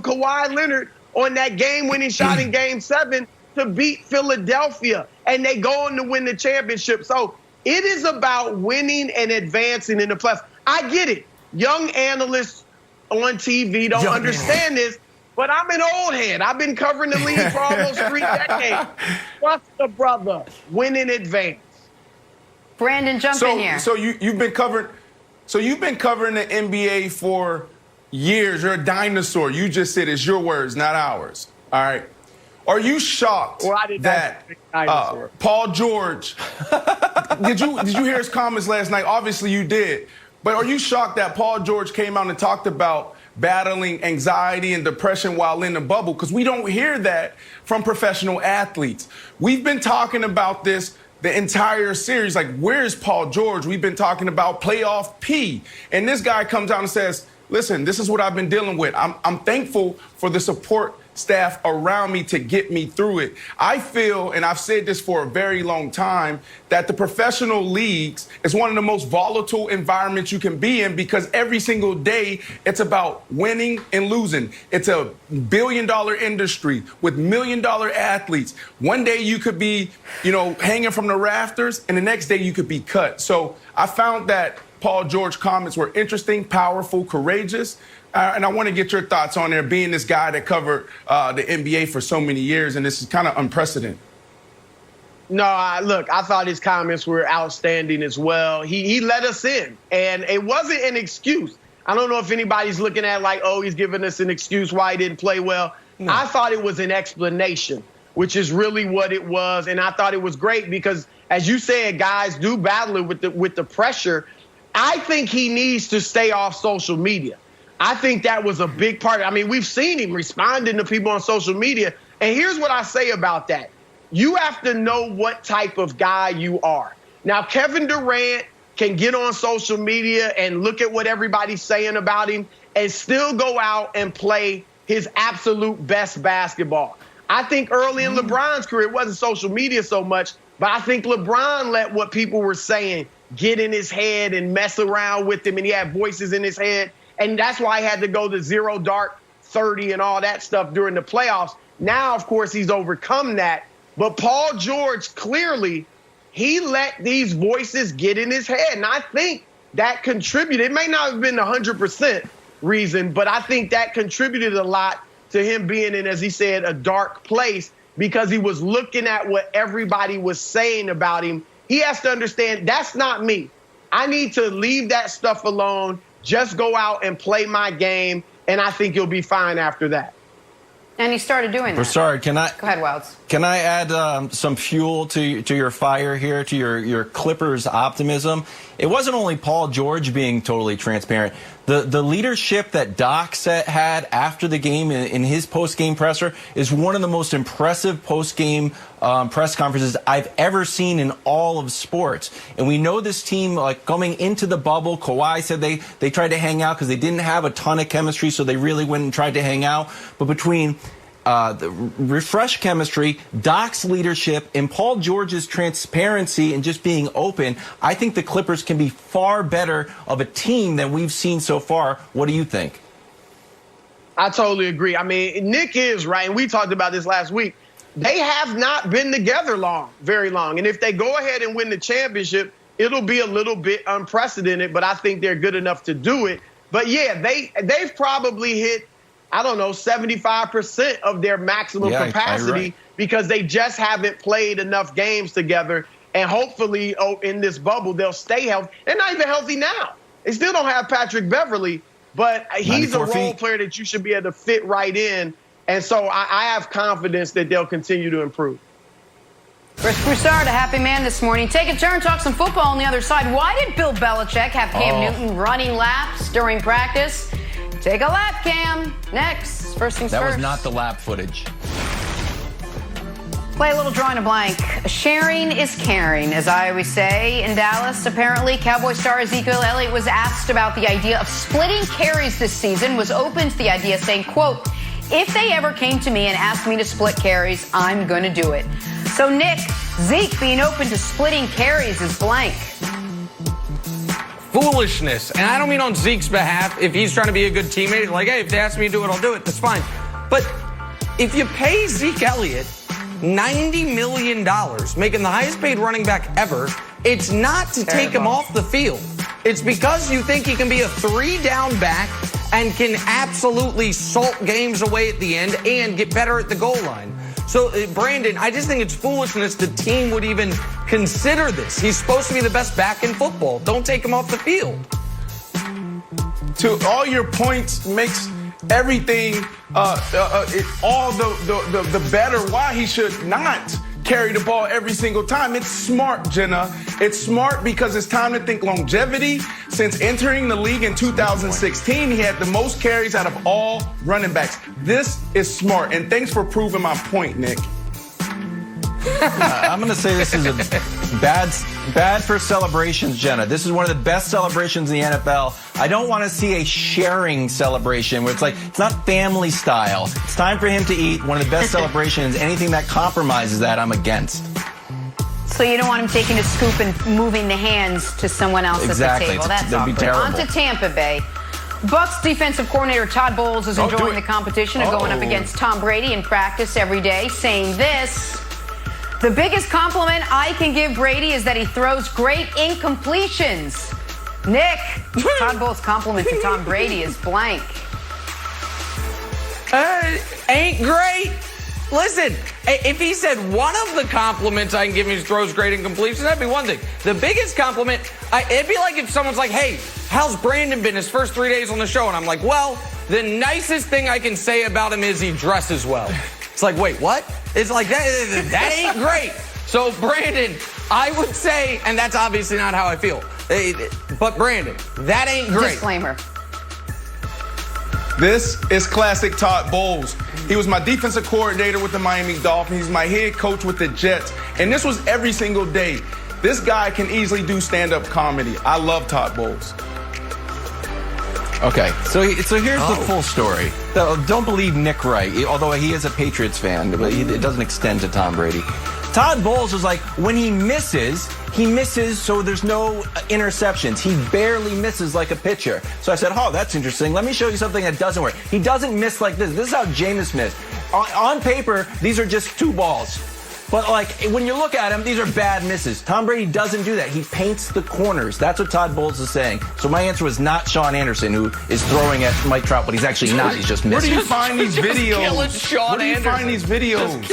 Kawhi Leonard on that game-winning shot in Game 7 to beat Philadelphia, and they go on to win the championship. So it is about winning and advancing in the playoffs. I get it. Young analysts on TV don't understand this, but I'm an old head. I've been covering the league for almost 3 decades. Trust the brother. Win and advance. Brandon, jump in here. So you've been covering the NBA for years. You're a dinosaur. You just said it's your words, not ours. All right. Are you shocked that Paul George? Did you hear his comments last night? Obviously you did. But are you shocked that Paul George came out and talked about battling anxiety and depression while in the bubble? Because we don't hear that from professional athletes. We've been talking about this the entire series. Like, where's Paul George? We've been talking about playoff P. And this guy comes out and says, listen, this is what I've been dealing with. I'm thankful for the support staff around me to get me through it. I feel, and I've said this for a very long time, that the professional leagues is one of the most volatile environments you can be in, because every single day it's about winning and losing. It's a billion-dollar industry with million-dollar athletes. One day you could be, hanging from the rafters, and the next day you could be cut. So I found that Paul George comments were interesting, powerful, courageous. And I want to get your thoughts on there, being this guy that covered the NBA for so many years, and this is kind of unprecedented. No, I thought his comments were outstanding as well. He let us in, and it wasn't an excuse. I don't know if anybody's looking at like, oh, he's giving us an excuse why he didn't play well. No. I thought it was an explanation, which is really what it was, and I thought it was great because, as you said, guys do battle it with the pressure. I think he needs to stay off social media. I think that was a big part. I mean, we've seen him responding to people on social media. And here's what I say about that. You have to know what type of guy you are. Now, Kevin Durant can get on social media and look at what everybody's saying about him and still go out and play his absolute best basketball. I think early in LeBron's career, it wasn't social media so much, but I think LeBron let what people were saying get in his head and mess around with him, and he had voices in his head. And that's why he had to go to 0 dark 30 and all that stuff during the playoffs. Now, of course, he's overcome that. But Paul George, clearly, he let these voices get in his head. And I think that contributed. It may not have been 100% reason, but I think that contributed a lot to him being in, as he said, a dark place, because he was looking at what everybody was saying about him. He has to understand, that's not me. I need to leave that stuff alone. Just go out and play my game, and I think you'll be fine after that. And he started doing that. Broussard, Go ahead, Wilds. Can I add some fuel to your fire here, to your Clippers optimism? It wasn't only Paul George being totally transparent. The leadership that Doc had after the game in his post-game presser is one of the most impressive post-game press conferences I've ever seen in all of sports. And we know this team, like coming into the bubble, Kawhi said they tried to hang out because they didn't have a ton of chemistry, so they really went and tried to hang out. But between the refreshed chemistry, Doc's leadership, and Paul George's transparency and just being open, I think the Clippers can be far better of a team than we've seen so far. What do you think? I totally agree. I mean, Nick is right, and we talked about this last week. They have not been together very long. And if they go ahead and win the championship, it'll be a little bit unprecedented, but I think they're good enough to do it. But, yeah, they've probably hit I don't know, 75% of their maximum capacity right. because they just haven't played enough games together. And hopefully, in this bubble, they'll stay healthy. They're not even healthy now. They still don't have Patrick Beverly, but he's a role player that you should be able to fit right in. And so I have confidence that they'll continue to improve. Broussard, a happy man this morning. Take a turn, talk some football on the other side. Why did Bill Belichick have Cam Newton running laps during practice? Take a lap, Cam. Next, first things first. That was not the lap footage. Play a little drawing a blank. Sharing is caring, as I always say. In Dallas, apparently, Cowboy star Ezekiel Elliott was asked about the idea of splitting carries this season, was open to the idea, saying, quote, if they ever came to me and asked me to split carries, I'm going to do it. So, Nick, Zeke being open to splitting carries is blank. Foolishness. And I don't mean on Zeke's behalf. If he's trying to be a good teammate, like, hey, if they ask me to do it, I'll do it. That's fine. But if you pay Zeke Elliott $90 million, making the highest paid running back ever, it's not to take him off the field. It's because you think he can be a 3-down back and can absolutely salt games away at the end and get better at the goal line. So, Brandon, I just think it's foolishness the team would even consider this. He's supposed to be the best back in football. Don't take him off the field. To all your points makes everything all the better why he should not carry the ball every single time. It's smart, Jenna. It's smart because it's time to think longevity. Since entering the league in 2016, he had the most carries out of all running backs. This is smart, and thanks for proving my point, Nick. I'm going to say this is a bad for celebrations, Jenna. This is one of the best celebrations in the NFL. I don't want to see a sharing celebration where it's not family style. It's time for him to eat. One of the best celebrations. Anything that compromises that, I'm against. So you don't want him taking a scoop and moving the hands to someone else at the table. That's that'd be terrible. On to Tampa Bay. Bucs defensive coordinator Todd Bowles is enjoying the competition of going up against Tom Brady in practice every day, saying this: the biggest compliment I can give Brady is that he throws great incompletions. Nick, Todd Bowles' compliment to Tom Brady is blank. Ain't great. Listen, if he said one of the compliments I can give him is throws great incompletions, that'd be one thing. The biggest compliment, it'd be like if someone's like, hey, how's Brandon been his first 3 days on the show? And I'm like, well, the nicest thing I can say about him is he dresses well. It's like, wait, what? It's like, that ain't great. So, Brandon, I would say, and that's obviously not how I feel, but Brandon, that ain't great. Disclaimer. This is classic Todd Bowles. He was my defensive coordinator with the Miami Dolphins. He's my head coach with the Jets. And this was every single day. This guy can easily do stand-up comedy. I love Todd Bowles. Okay, so here's the full story. Don't believe Nick Wright, although he is a Patriots fan, but it doesn't extend to Tom Brady. Todd Bowles was like, when he misses, so there's no interceptions. He barely misses like a pitcher. So I said, oh, that's interesting. Let me show you something that doesn't work. He doesn't miss like this. This is how Jameis missed. On paper, these are just 2 balls. But, when you look at him, these are bad misses. Tom Brady doesn't do that. He paints the corners. That's what Todd Bowles is saying. So my answer was not Sean Anderson, who is throwing at Mike Trout, but he's actually not. He's just missing. Where do you find these videos? Where do you find these videos?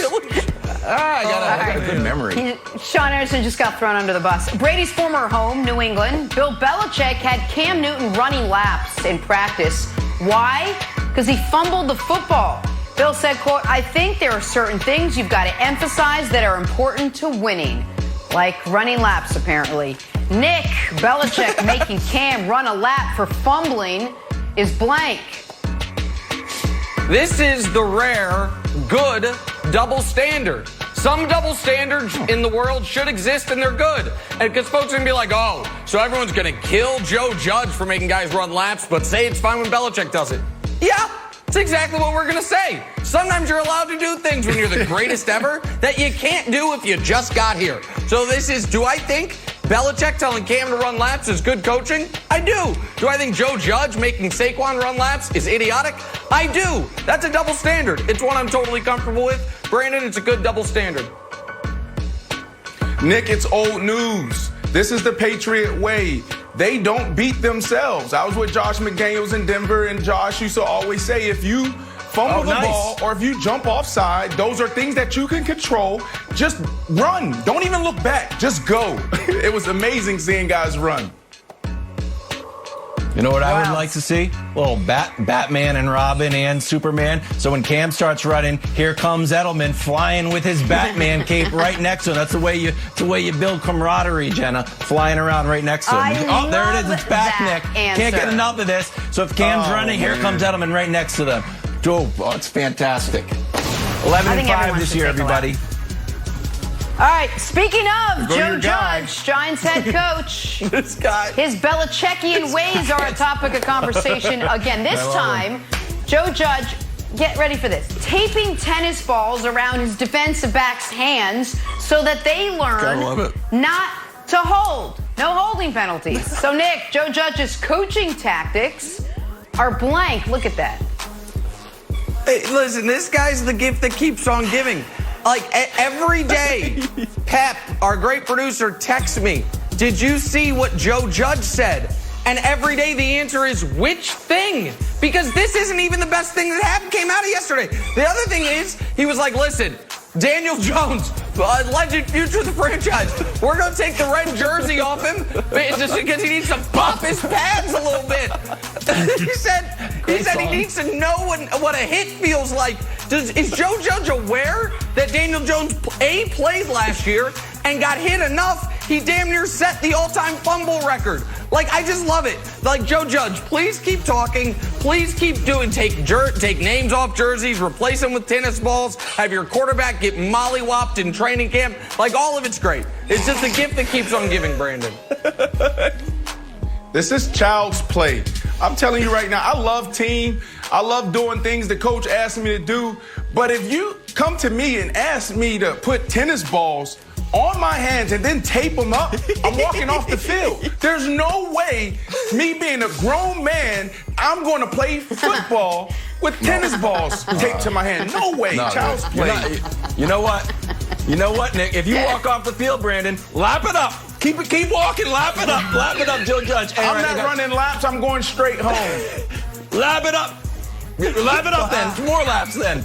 I got a good memory. Sean Anderson just got thrown under the bus. Brady's former home, New England, Bill Belichick had Cam Newton running laps in practice. Why? Because he fumbled the football. Bill said, quote, I think there are certain things you've got to emphasize that are important to winning, like running laps, apparently. Nick, Belichick making Cam run a lap for fumbling is blank. This is the rare, good double standard. Some double standards in the world should exist, and they're good. And because folks are going to be like, oh, so everyone's going to kill Joe Judge for making guys run laps, but say it's fine when Belichick does it. Yeah. That's exactly what we're going to say. Sometimes you're allowed to do things when you're the greatest ever that you can't do if you just got here. So this is, do I think Belichick telling Cam to run laps is good coaching? I do. Do I think Joe Judge making Saquon run laps is idiotic? I do. That's a double standard. It's one I'm totally comfortable with. Brandon, it's a good double standard. Nick, it's old news. This is the Patriot way. They don't beat themselves. I was with Josh McDaniels in Denver, and Josh used to always say, if you fumble the ball or if you jump offside, those are things that you can control. Just run. Don't even look back. Just go. It was amazing seeing guys run. You know what I would like to see? A little Batman and Robin and Superman. So when Cam starts running, here comes Edelman flying with his Batman cape right next to him. That's the way you build camaraderie, Jenna. Flying around right next to him. Oh, there it is. It's back, Nick. Can't get enough of this. So if Cam's running, here comes Edelman right next to them. Oh, it's fantastic. 11-5 this year, everybody. All right, speaking of Joe Judge, Giants head coach, this guy. His Belichickian ways are a topic of conversation again. This time, Joe Judge, get ready for this, taping tennis balls around his defensive back's hands so that they learn not to hold. No holding penalties. So, Nick, Joe Judge's coaching tactics are blank. Look at that. Hey, listen, this guy's the gift that keeps on giving. Like, every day, Pep, our great producer, texts me, did you see what Joe Judge said? And every day the answer is, which thing? Because this isn't even the best thing that came out of yesterday. The other thing is, he was like, listen, Daniel Jones, legend, future of the franchise. We're going to take the red jersey off him just because he needs to pop his pads a little bit. He said he needs to know what a hit feels like. Is Joe Judge aware that Daniel Jones played last year and got hit enough, he damn near set the all-time fumble record? Like, I just love it. Like, Joe Judge, please keep talking. Please keep doing, take names off jerseys, replace them with tennis balls, have your quarterback get mollywopped in training camp. Like, all of it's great. It's just a gift that keeps on giving, Brandon. This is child's play. I'm telling you right now, I love team. I love doing things the coach asked me to do. But if you come to me and ask me to put tennis balls on my hands and then tape them up, I'm walking off the field. There's no way, me being a grown man, I'm going to play football with tennis balls taped to my hand. No way, child's play. You know what? You know what, Nick? If you walk off the field, Brandon, lap it up. Keep walking, lap it up, Joe Judge. Hey, I'm not running laps, I'm going straight home. Lap it up. Lap it up then. More laps then.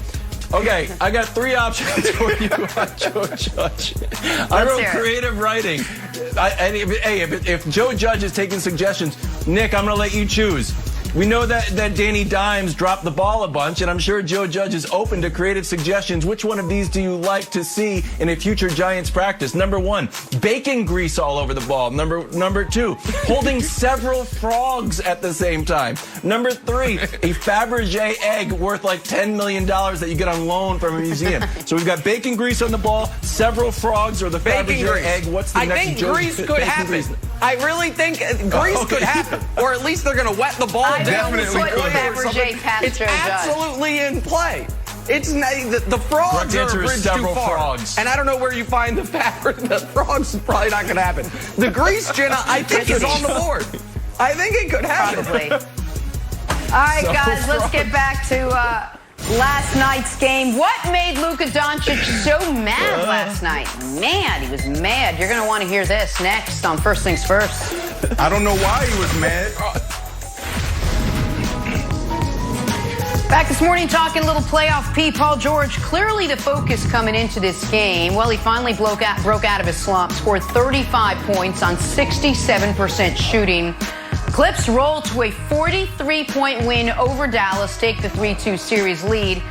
Okay, I got 3 options for you on Joe Judge. I wrote creative writing. If Joe Judge is taking suggestions, Nick, I'm going to let you choose. We know that Danny Dimes dropped the ball a bunch, and I'm sure Joe Judge is open to creative suggestions. Which one of these do you like to see in a future Giants practice? Number 1, bacon grease all over the ball. Number 2, holding several frogs at the same time. Number 3, a Fabergé egg worth like $10 million that you get on loan from a museum. So we've got bacon grease on the ball, several frogs, or the Fabergé egg. What's the next? I think grease could happen. I really think grease could happen, or at least they're going to wet the ball down with some oil or something. It's absolutely in play. It's the frogs are a bridge too far, frogs. And I don't know where you find the frogs. Is probably not going to happen. The grease, Jenna, I think is on the board. I think it could happen. Probably. All right, guys, let's get back to last night's game. What made Luka Dončić so mad last night? Man, he was mad. You're going to want to hear this next on First Things First. I don't know why he was mad. Back this morning talking a little playoff P. Paul George, clearly the focus coming into this game. Well, he finally broke out of his slump, scored 35 points on 67% shooting. Clips roll to a 43-point win over Dallas, take the 3-2 series lead.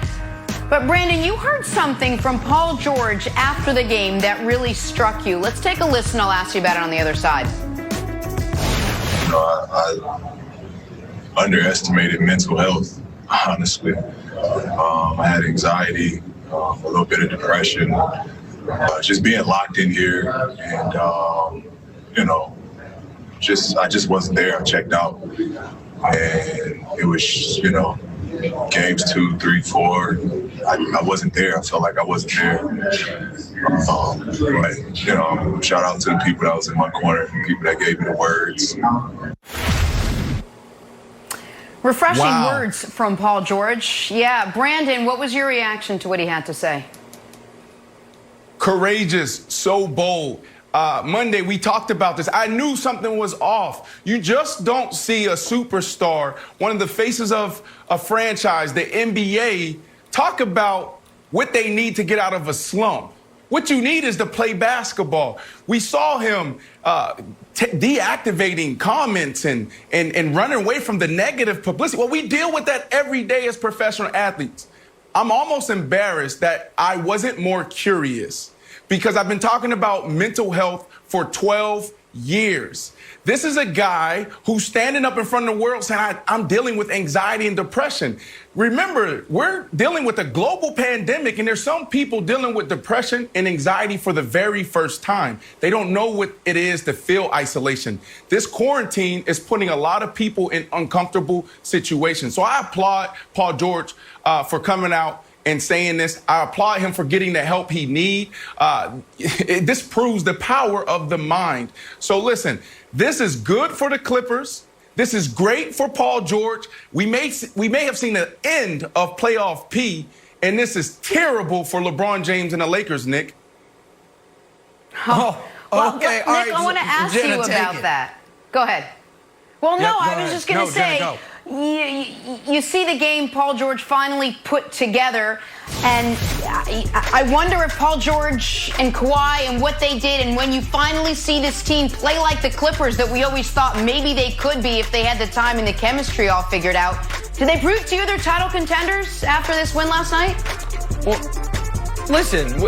But, Brandon, you heard something from Paul George after the game that really struck you. Let's take a listen. I'll ask you about it on the other side. You know, I underestimated mental health, honestly. I had anxiety, a little bit of depression, just being locked in here and, you know, I just wasn't there. I checked out, and it was, you know, games 2, 3, 4. I wasn't there. I felt like I wasn't there. But, you know, shout out to the people that was in my corner, the people that gave me the words. Refreshing words from Paul George. Yeah, Brandon, what was your reaction to what he had to say? Courageous, so bold. Monday, we talked about this. I knew something was off. You just don't see a superstar, one of the faces of a franchise, the NBA, talk about what they need to get out of a slump. What you need is to play basketball. We saw him deactivating comments and running away from the negative publicity. Well, we deal with that every day as professional athletes. I'm almost embarrassed that I wasn't more curious, because I've been talking about mental health for 12 years. This is a guy who's standing up in front of the world saying, I'm dealing with anxiety and depression. Remember, we're dealing with a global pandemic, and there's some people dealing with depression and anxiety for the very first time. They don't know what it is to feel isolation. This quarantine is putting a lot of people in uncomfortable situations. So I applaud Paul George for coming out and saying this. I applaud him for getting the help he needs. This proves the power of the mind. So listen, this is good for the Clippers. This is great for Paul George. We may have seen the end of playoff P, and this is terrible for LeBron James and the Lakers, Nick. Well, Okay, Nick, all right. I want to ask Jenna, you take about it. that. Go ahead. Well, no, Yep, go I was ahead. just going No, to say, Jenna, you see the game Paul George finally put together, and I wonder if Paul George and Kawhi and what they did, and when you finally see this team play like the Clippers that we always thought maybe they could be if they had the time and the chemistry all figured out, do they prove to you they're title contenders after this win last night? Well, listen,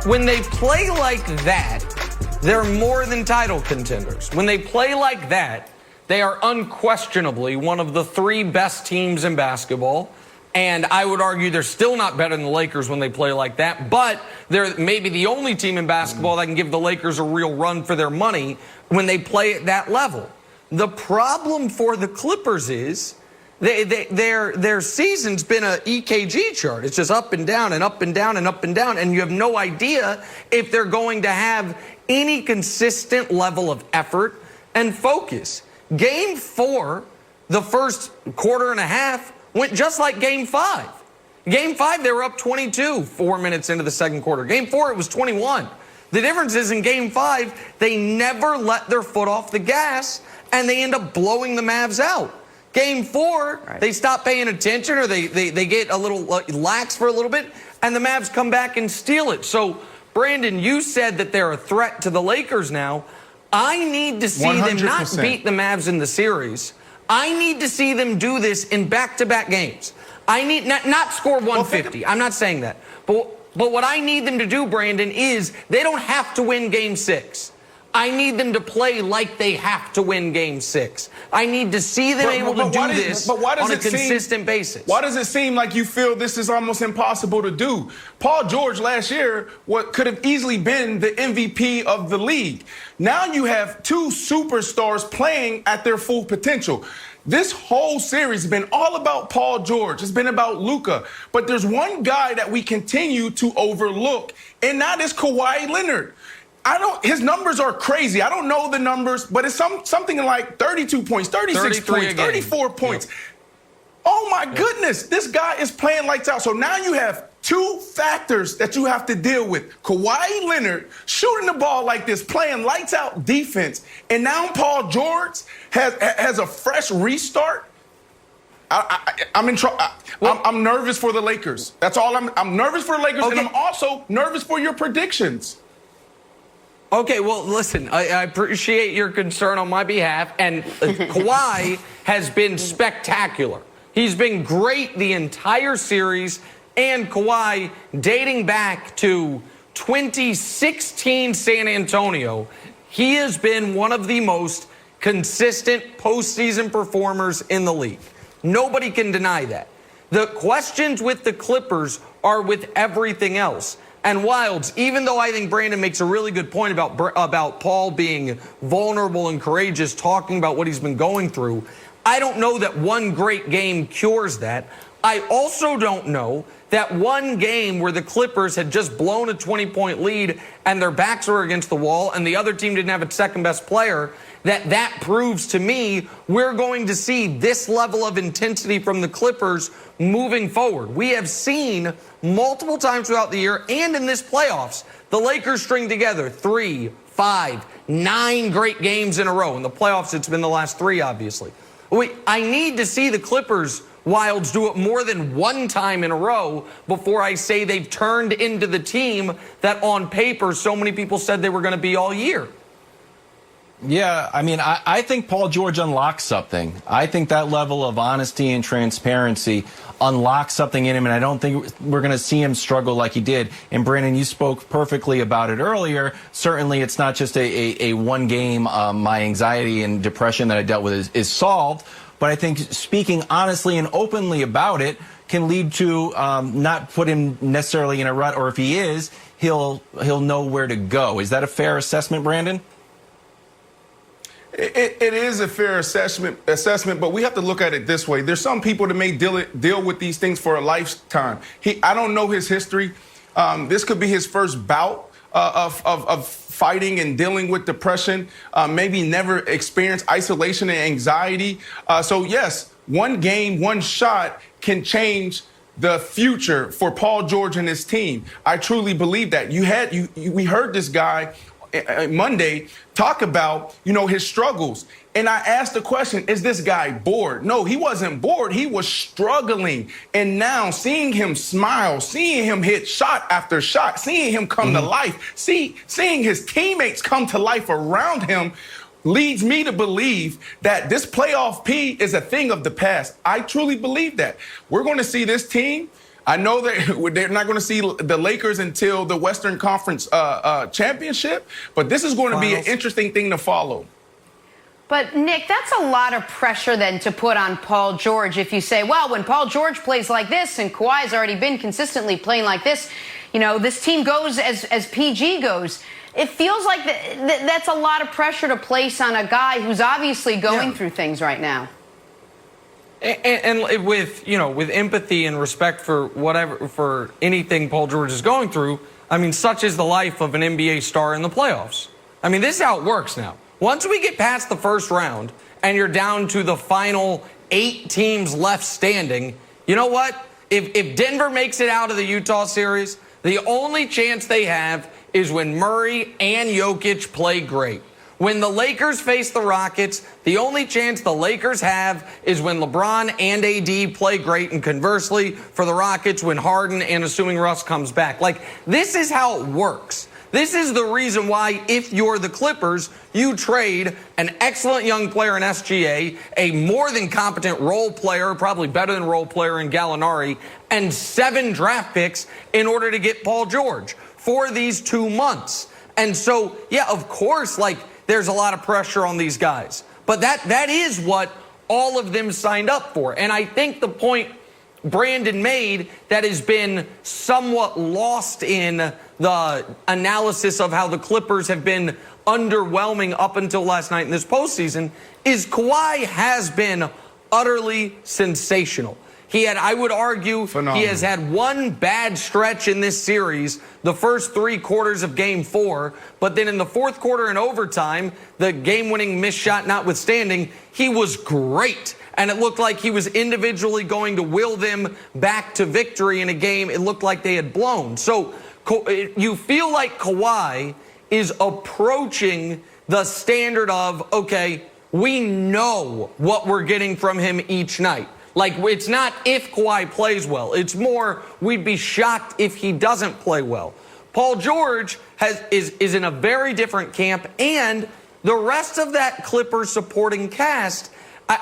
when they play like that, they're more than title contenders. When they play like that, they are unquestionably one of the 3 best teams in basketball. And I would argue they're still not better than the Lakers when they play like that. But they're maybe the only team in basketball that can give the Lakers a real run for their money when they play at that level. The problem for the Clippers is their season's been an EKG chart. It's just up and down and up and down and up and down. And you have no idea if they're going to have any consistent level of effort and focus. Game 4, the first quarter and a half, went just like Game 5. Game 5, they were up 22 4 minutes into the second quarter. Game 4, it was 21. The difference is in Game 5, they never let their foot off the gas, and they end up blowing the Mavs out. Game 4, they stop paying attention, or they get a little lax for a little bit, and the Mavs come back and steal it. So, Brandon, you said that they're a threat to the Lakers now. I need to see 100%. them not beat the Mavs in the series. I need to see them do this in back-to-back games. I need not score 150. I'm not saying that. But what I need them to do, Brandon, is they don't have to win Game 6. I need them to play like they have to win Game 6. I need to see them able to do this on a consistent basis. Why does it seem like you feel this is almost impossible to do? Paul George last year could have easily been the MVP of the league. Now you have 2 superstars playing at their full potential. This whole series has been all about Paul George. It's been about Luka. But there's one guy that we continue to overlook, and that is Kawhi Leonard. His numbers are crazy. I don't know the numbers, but it's something like 32 points, 36 points, 34 points. Yep. Oh my goodness, this guy is playing lights out. So now you have 2 factors that you have to deal with. Kawhi Leonard shooting the ball like this, playing lights out defense, and now Paul George has a fresh restart. I'm in trouble. I'm nervous for the Lakers. That's all. I'm nervous for the Lakers, and I'm also nervous for your predictions. Okay, well, listen, I appreciate your concern on my behalf, and Kawhi has been spectacular. He's been great the entire series, and Kawhi, dating back to 2016 San Antonio, he has been one of the most consistent postseason performers in the league. Nobody can deny that. The questions with the Clippers are with everything else. And Wilds, even though I think Brandon makes a really good point about Paul being vulnerable and courageous, talking about what he's been going through, I don't know that one great game cures that. I also don't know that one game where the Clippers had just blown a 20-point lead and their backs were against the wall and the other team didn't have its second-best player, that proves to me we're going to see this level of intensity from the Clippers moving forward. We have seen multiple times throughout the year and in this playoffs, the Lakers string together 3, 5, 9 great games in a row. In the playoffs, it's been the last 3, obviously. I need to see the Clippers Wilds do it more than one time in a row before I say they've turned into the team that on paper so many people said they were going to be all year. Yeah, I mean, I think Paul George unlocks something. I think that level of honesty and transparency unlocks something in him, and I don't think we're going to see him struggle like he did. And Brandon, you spoke perfectly about it earlier. Certainly, it's not just a one game, my anxiety and depression that I dealt with is solved. But I think speaking honestly and openly about it can lead to not put him necessarily in a rut, or if he is, he'll know where to go. Is that a fair assessment, Brandon? It is a fair assessment, but we have to look at it this way. There's some people that may deal with these things for a lifetime. I don't know his history. This could be his first bout of fighting and dealing with depression, maybe never experienced isolation and anxiety. So yes, one game, one shot can change the future for Paul George and his team. I truly believe that. We heard this guy Monday talk about, his struggles. And I asked the question, is this guy bored? No, he wasn't bored. He was struggling. And now seeing him smile, seeing him hit shot after shot, seeing him come to life, seeing his teammates come to life around him leads me to believe that this playoff P is a thing of the past. I truly believe that. We're going to see this team. I know that they're not going to see the Lakers until the Western Conference championship, but this is going to be an interesting thing to follow. But, Nick, that's a lot of pressure then to put on Paul George if you say, well, when Paul George plays like this and Kawhi's already been consistently playing like this, this team goes as PG goes. It feels like that's a lot of pressure to place on a guy who's obviously going through things right now. And with empathy and respect for anything Paul George is going through, I mean, such is the life of an NBA star in the playoffs. I mean, this is how it works now. Once we get past the first round and you're down to the final 8 teams left standing, you know what? If Denver makes it out of the Utah series, the only chance they have is when Murray and Jokic play great. When the Lakers face the Rockets, the only chance the Lakers have is when LeBron and AD play great, and conversely for the Rockets when Harden and assuming Russ comes back. Like, this is how it works. This is the reason why, if you're the Clippers, you trade an excellent young player in SGA, a more than competent role player, probably better than role player in Gallinari, and 7 draft picks in order to get Paul George for these 2 months. And so, yeah, of course, there's a lot of pressure on these guys. But that is what all of them signed up for. And I think the point Brandon made that has been somewhat lost in the analysis of how the Clippers have been underwhelming up until last night in this postseason is Kawhi has been utterly sensational. I would argue, phenomenal. He has had one bad stretch in this series, the first 3 quarters of Game 4, but then in the 4th quarter and overtime, the game-winning missed shot notwithstanding, he was great. And it looked like he was individually going to will them back to victory in a game it looked like they had blown. So you feel like Kawhi is approaching the standard of, okay, we know what we're getting from him each night. It's not if Kawhi plays well. It's more, we'd be shocked if he doesn't play well. Paul George is in a very different camp, and the rest of that Clippers supporting cast,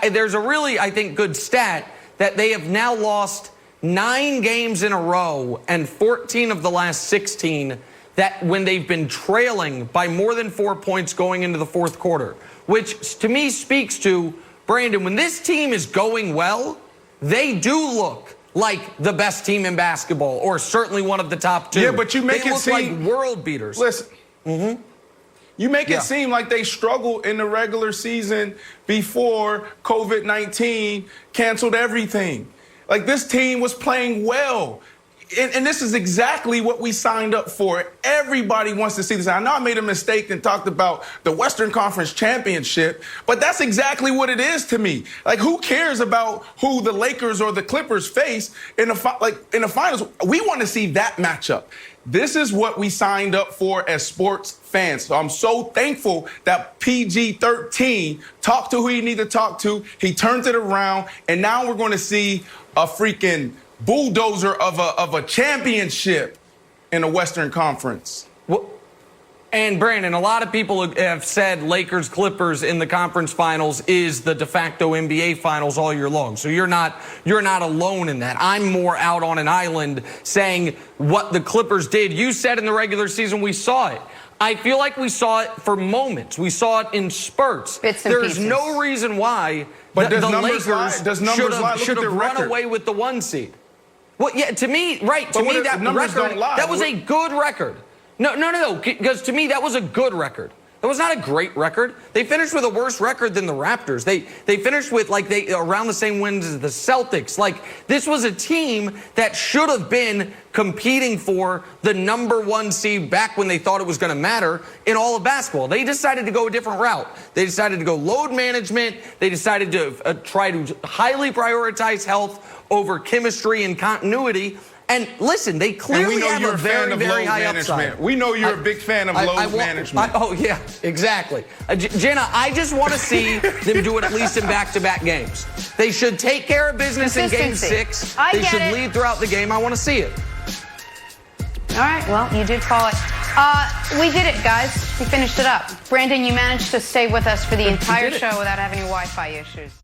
there's a really, I think, good stat that they have now lost 9 games in a row and 14 of the last 16 that when they've been trailing by more than 4 points going into the 4th quarter, which to me speaks to, Brandon, when this team is going well, they do look like the best team in basketball, or certainly one of the top 2. Yeah, but you make they it look seem like world beaters. Listen, you make it seem like they struggled in the regular season before COVID-19 canceled everything. Like, this team was playing well. and this is exactly what we signed up for. Everybody wants to see this. I know I made a mistake and talked about the Western Conference Championship, but that's exactly what it is to me. Like, who cares about who the Lakers or the Clippers face in the finals? We want to see that matchup. This is what we signed up for as sports fans. So I'm so thankful that PG-13 talked to who he needed to talk to. He turned it around, and now we're going to see a freaking bulldozer of a championship in the Western Conference. Well, and Brandon, a lot of people have said Lakers Clippers in the conference finals is the de facto NBA finals all year long. So you're not alone in that. I'm more out on an island saying what the Clippers did. You said in the regular season we saw it. I feel like we saw it for moments. We saw it in spurts. There's no reason why the Lakers should have run away with the 1 seed. Well, yeah, to me, right, to me that record, that was a good record. No, because to me that was a good record. That was not a great record. They finished with a worse record than the Raptors. They finished with around the same wins as the Celtics. Like, this was a team that should have been competing for the number 1 seed back when they thought it was going to matter in all of basketball. They decided to go a different route. They decided to go load management. They decided to try to highly prioritize health over chemistry and continuity. And listen, they clearly have a very, very high upside. We know you're a big fan of load management. Oh, yeah, exactly. Jenna, I just want to see them do it at least in back-to-back games. They should take care of business in Game 6. They should lead throughout the game. I want to see it. All right, well, you did call it. We did it, guys. We finished it up. Brandon, you managed to stay with us for the entire show without having any Wi-Fi issues.